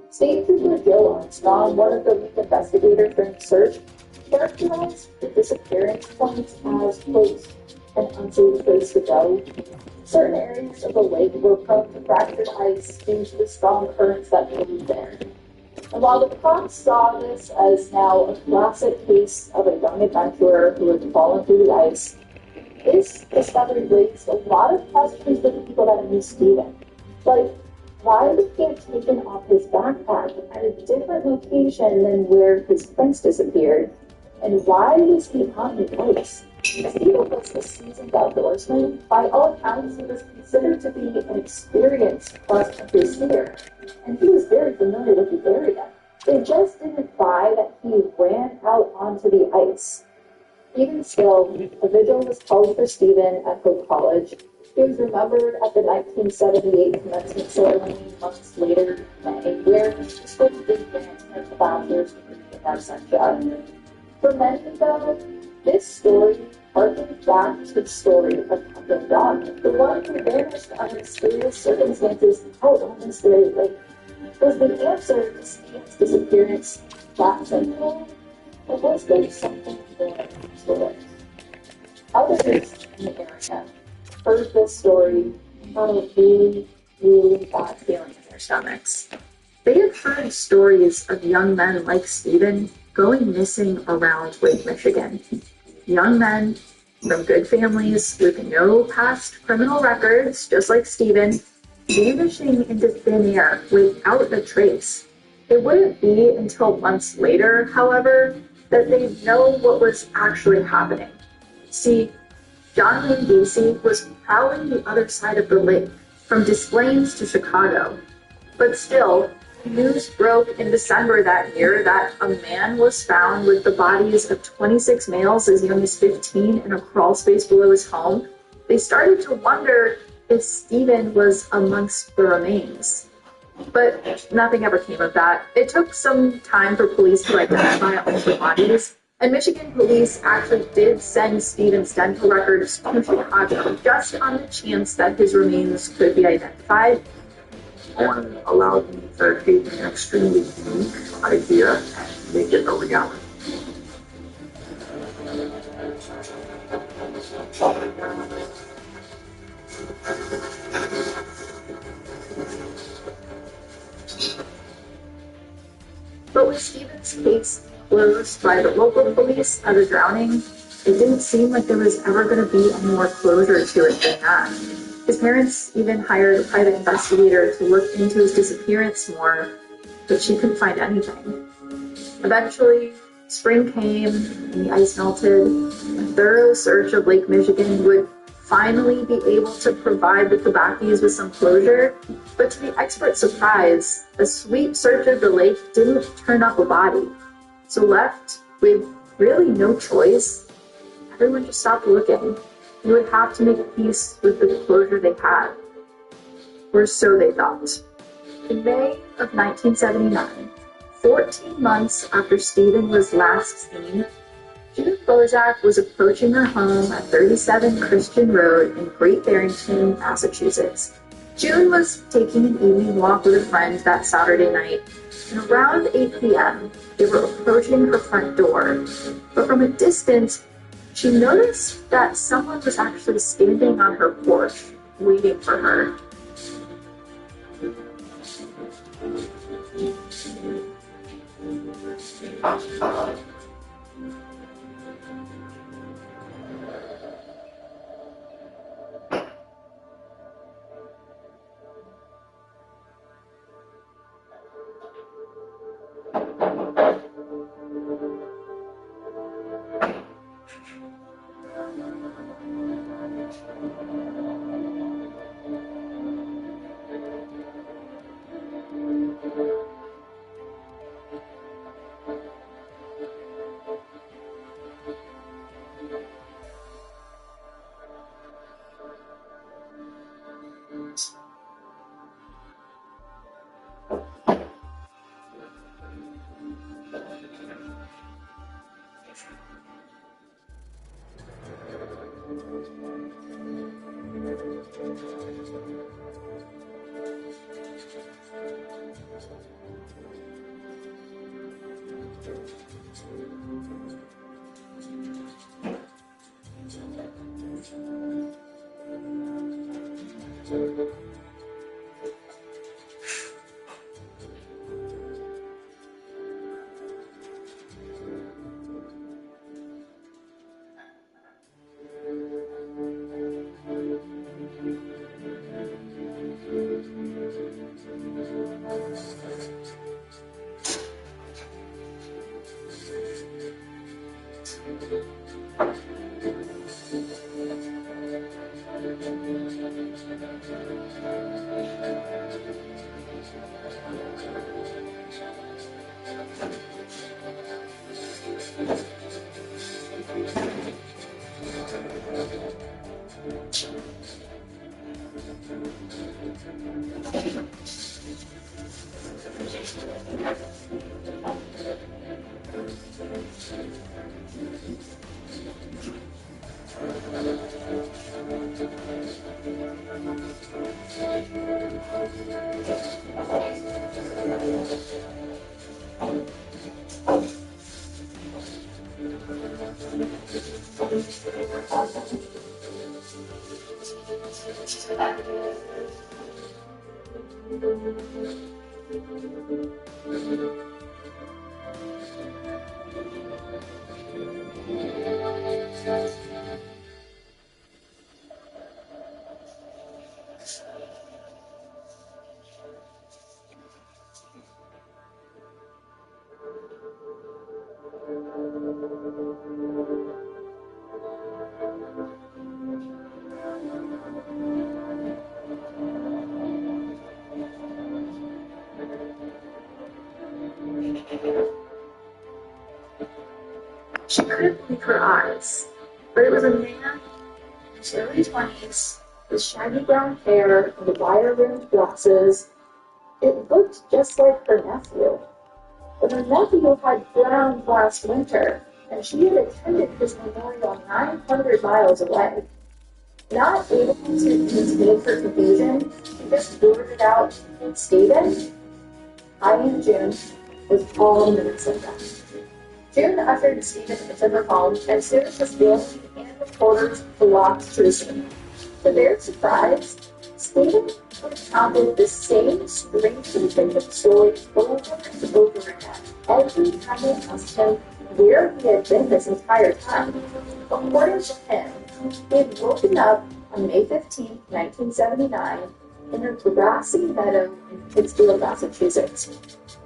State Trooper Joe Armstrong, one of the lead investigators during the search, characterized the disappearance points as, quote, an unsafe place to go. Certain areas of the lake were prone to fractured ice due to the strong currents that moved there. And while the cops saw this as now a classic case of a young adventurer who had fallen through the ice, this discovery raised a lot of questions with the people that knew Stephen. Like, why would he have taken off his backpack at a different location than where his prints disappeared? And why was he on the ice? Stephen was a seasoned outdoorsman. By all accounts, he was considered to be an experienced cross-country skier, and he was very familiar with the area. They just didn't buy that he ran out onto the ice. Even still, a vigil was held for Stephen at Hope College. He was remembered at the 1978 commencement ceremony months later in May, where the school did grant him a bachelor's degree in absentia. For many, though, this story harkened back to the story of Captain John, the one who vanished under mysterious circumstances out on this very lake. Was the answer to Stephen's disappearance that simple, or was there something more to it? Others in the area heard this story and got a really, really bad feeling in their stomachs. They had heard stories of young men like Stephen going missing around Lake Michigan. Young men from good families with no past criminal records, just like Stephen, vanishing into thin air without a trace. It wouldn't be until months later, however, that they'd know what was actually happening. See, John Wayne Gacy was prowling the other side of the lake, from Des Plaines to Chicago. But still, news broke in December that year that a man was found with the bodies of 26 males as young as 15 in a crawl space below his home. They started to wonder if Stephen was amongst the remains. But nothing ever came of that. It took some time for police to identify all the bodies, and Michigan police actually did send Stephen's dental records to Chicago just on the chance that his remains could be identified. Horn allowed me to take an extremely unique idea and make it a reality. But with Stephen's case closed by the local police as a drowning, it didn't seem like there was ever going to be any more closure to it than that. His parents even hired a private investigator to look into his disappearance more, but she couldn't find anything. Eventually, spring came and the ice melted. A thorough search of Lake Michigan would finally be able to provide the Kabakis with some closure, but to the expert's surprise, a sweep search of the lake didn't turn up a body. So left with really no choice, everyone just stopped looking. They would have to make peace with the closure they had. Or so they thought. In May of 1979, 14 months after Stephen was last seen, June Bozak was approaching her home at 37 Christian Road in Great Barrington, Massachusetts. June was taking an evening walk with a friend that Saturday night, and around 8 p.m., they were approaching her front door. But from a distance, she noticed that someone was actually standing on her porch, waiting for her. She couldn't believe her eyes, but it was a man in his early 20s with shaggy brown hair and wire-rimmed glasses. It looked just like her nephew. But her nephew had drowned last winter, and she had attended his memorial 900 miles away. Not able to contain her confusion, she just blurted out, "Stephen?" I am June was all minutes of that. June ushered Stephen into her home, and soon his family and reporters flocked to the scene. To their surprise, Stephen recounted the same strangely different story over and over again, every time they asked him where he had been this entire time. According to him, he had woken up on May 15, 1979, in a grassy meadow in Pittsfield, Massachusetts.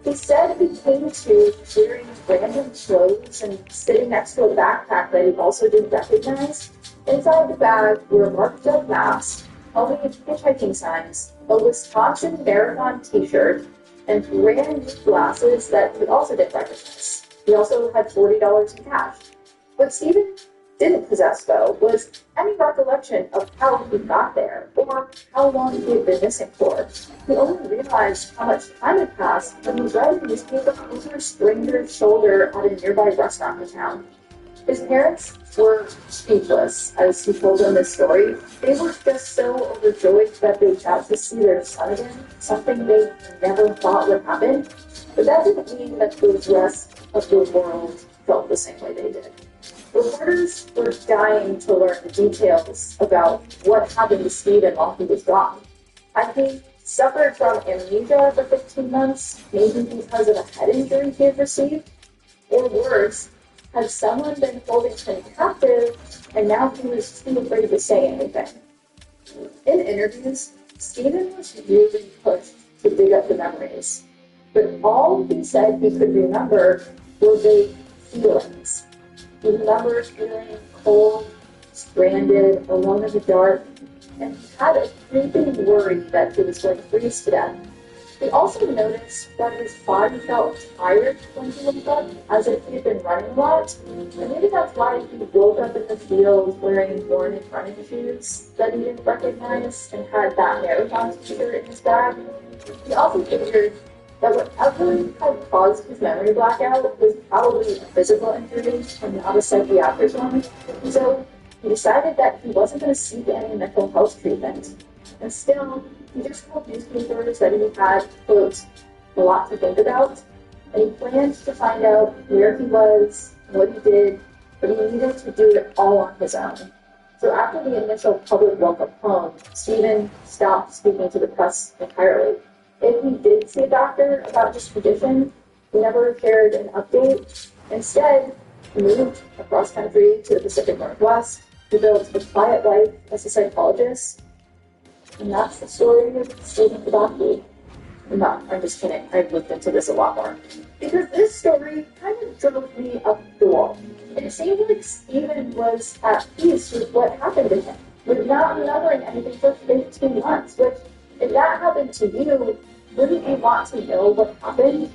He said he came to wearing random clothes and sitting next to a backpack that he also didn't recognize. Inside the bag were marked up maps, homemade hitchhiking signs, a Wisconsin Marathon t-shirt, and brand new glasses that he also didn't recognize. He also had $40 in cash. What Stephen didn't possess, though, was any recollection of how he got there or how long he had been missing for. He only realized how much time had passed when he read the newspaper over a stranger's shoulder at a nearby restaurant in town. His parents were speechless as he told them this story. They were just so overjoyed that they got to see their son again, something they never thought would happen. But that didn't mean that the rest of the world felt the same way they did. Reporters were dying to learn the details about what happened to Stephen while he was gone. Had he suffered from amnesia for 15 months, maybe because of a head injury he had received? Or worse, had someone been holding him captive and now he was too afraid to say anything? In interviews, Stephen was really pushed to dig up the memories, but all he said he could remember were vague feelings. He remembered feeling cold, stranded, alone in the dark, and he had a creeping worry that he was going to freeze to death. He also noticed that his body felt tired when he woke up, as if he had been running a lot, and maybe that's why he woke up in the field wearing worn running shoes that he didn't recognize and had that marathon t-shirt in his bag. He also figured that whatever had caused his memory blackout was probably a physical injury and not a psychiatric one. So he decided that he wasn't going to seek any mental health treatment. And still, he just told newspapers that he had, quote, a lot to think about, and he planned to find out where he was, what he did, but he needed to do it all on his own. So after the initial public welcome home, Stephen stopped speaking to the press entirely. If he did see a doctor about his condition, he never shared an update. Instead, he moved across country to the Pacific Northwest. He built a quiet life as a psychologist. And that's the story of Stephen Kodaki. No, I'm just kidding. I've looked into this a lot more. Because this story kind of drove me up the wall. It seemed like Stephen was at peace with what happened to him, with not remembering anything for 15 months, which, if that happened to you, wouldn't you want to know what happened?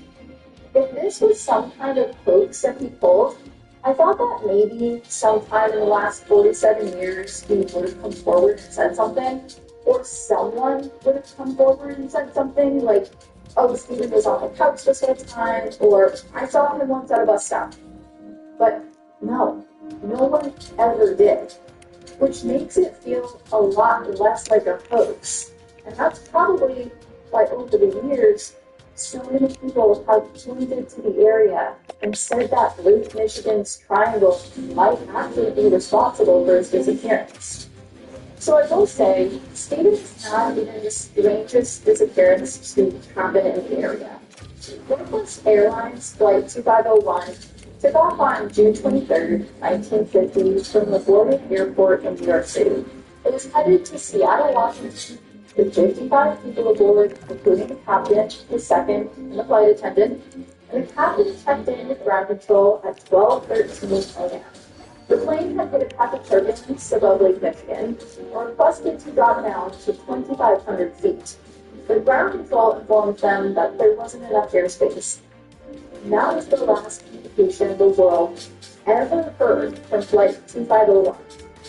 If this was some kind of hoax that he pulled, I thought that maybe sometime in the last 47 years he would have come forward and said something, or someone would have come forward and said something like, "Oh, Stephen was on the couch this whole time," or "I saw him once at a bus stop." But no one ever did, which makes it feel a lot less like a hoax. And that's probably why over the years, so many people have pointed to the area and said that Lake Michigan's triangle might actually be responsible for his disappearance. So I will say, Stephen's not even the strangest disappearance to happen in the area. Northwest Airlines Flight 2501 took off on June 23, 1950 from LaGuardia Airport in New York City. It was headed to Seattle, Washington, with 55 people aboard, including the captain, the second, and the flight attendant, and the captain checked in with ground control at 12:13 a.m. The plane had hit a patch of turbulence above Lake Michigan and requested to drop down to 2,500 feet. But ground control informed them that there wasn't enough airspace. And that was the last communication the world ever heard from Flight 2501.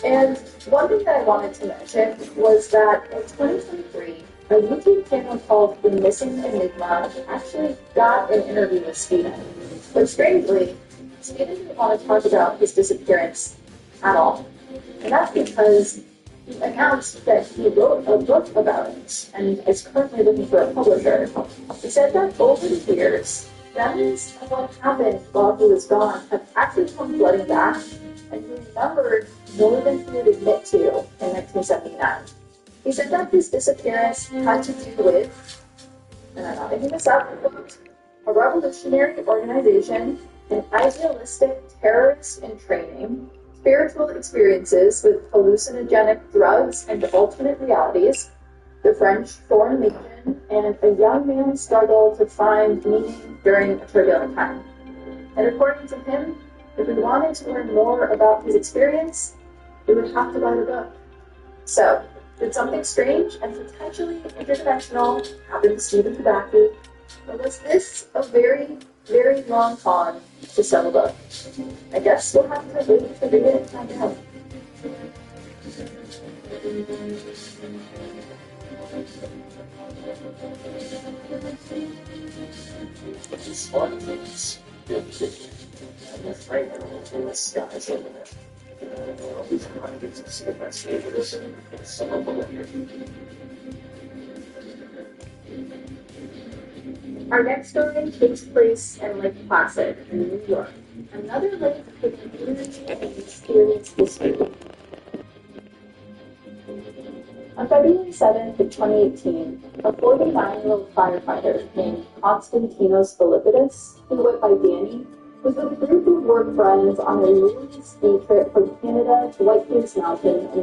And one thing that I wanted to mention was that in 2023, a YouTube channel called The Missing Enigma actually got an interview with Stephen. But strangely, Stephen didn't want to talk about his disappearance at all. And that's because He announced that he wrote a book about it and is currently looking for a publisher. He said that over the years, memories of what happened while he was gone have actually come flooding back, and he remembered more than he would admit to in 1979. He said that his disappearance had to do with, and I'm not making this up, a revolutionary organization, an idealistic terrorist in training, spiritual experiences with hallucinogenic drugs and alternate realities, the French Foreign Legion, and a young man's struggle to find meaning during a turbulent time. And according to him, if we wanted to learn more about his experience, we would have to buy the book. So, did something strange and potentially interdimensional happen to Stephen Tabaki? Or was this a very, very long con to sell a book? I guess we'll have to wait to read it and find out. It's fun. It's I'm afraid that I'm in the skies over there. These hundreds of CFS leaders, some of them here. Our next story takes place in Lake Placid in New York, another lake with an eerie and mysterious history. On February 7th of 2018, a 49-year-old firefighter named Konstantinos Philippidis, who went by Danny, was with a group of work friends on a yearly ski trip from Canada to White Mountain in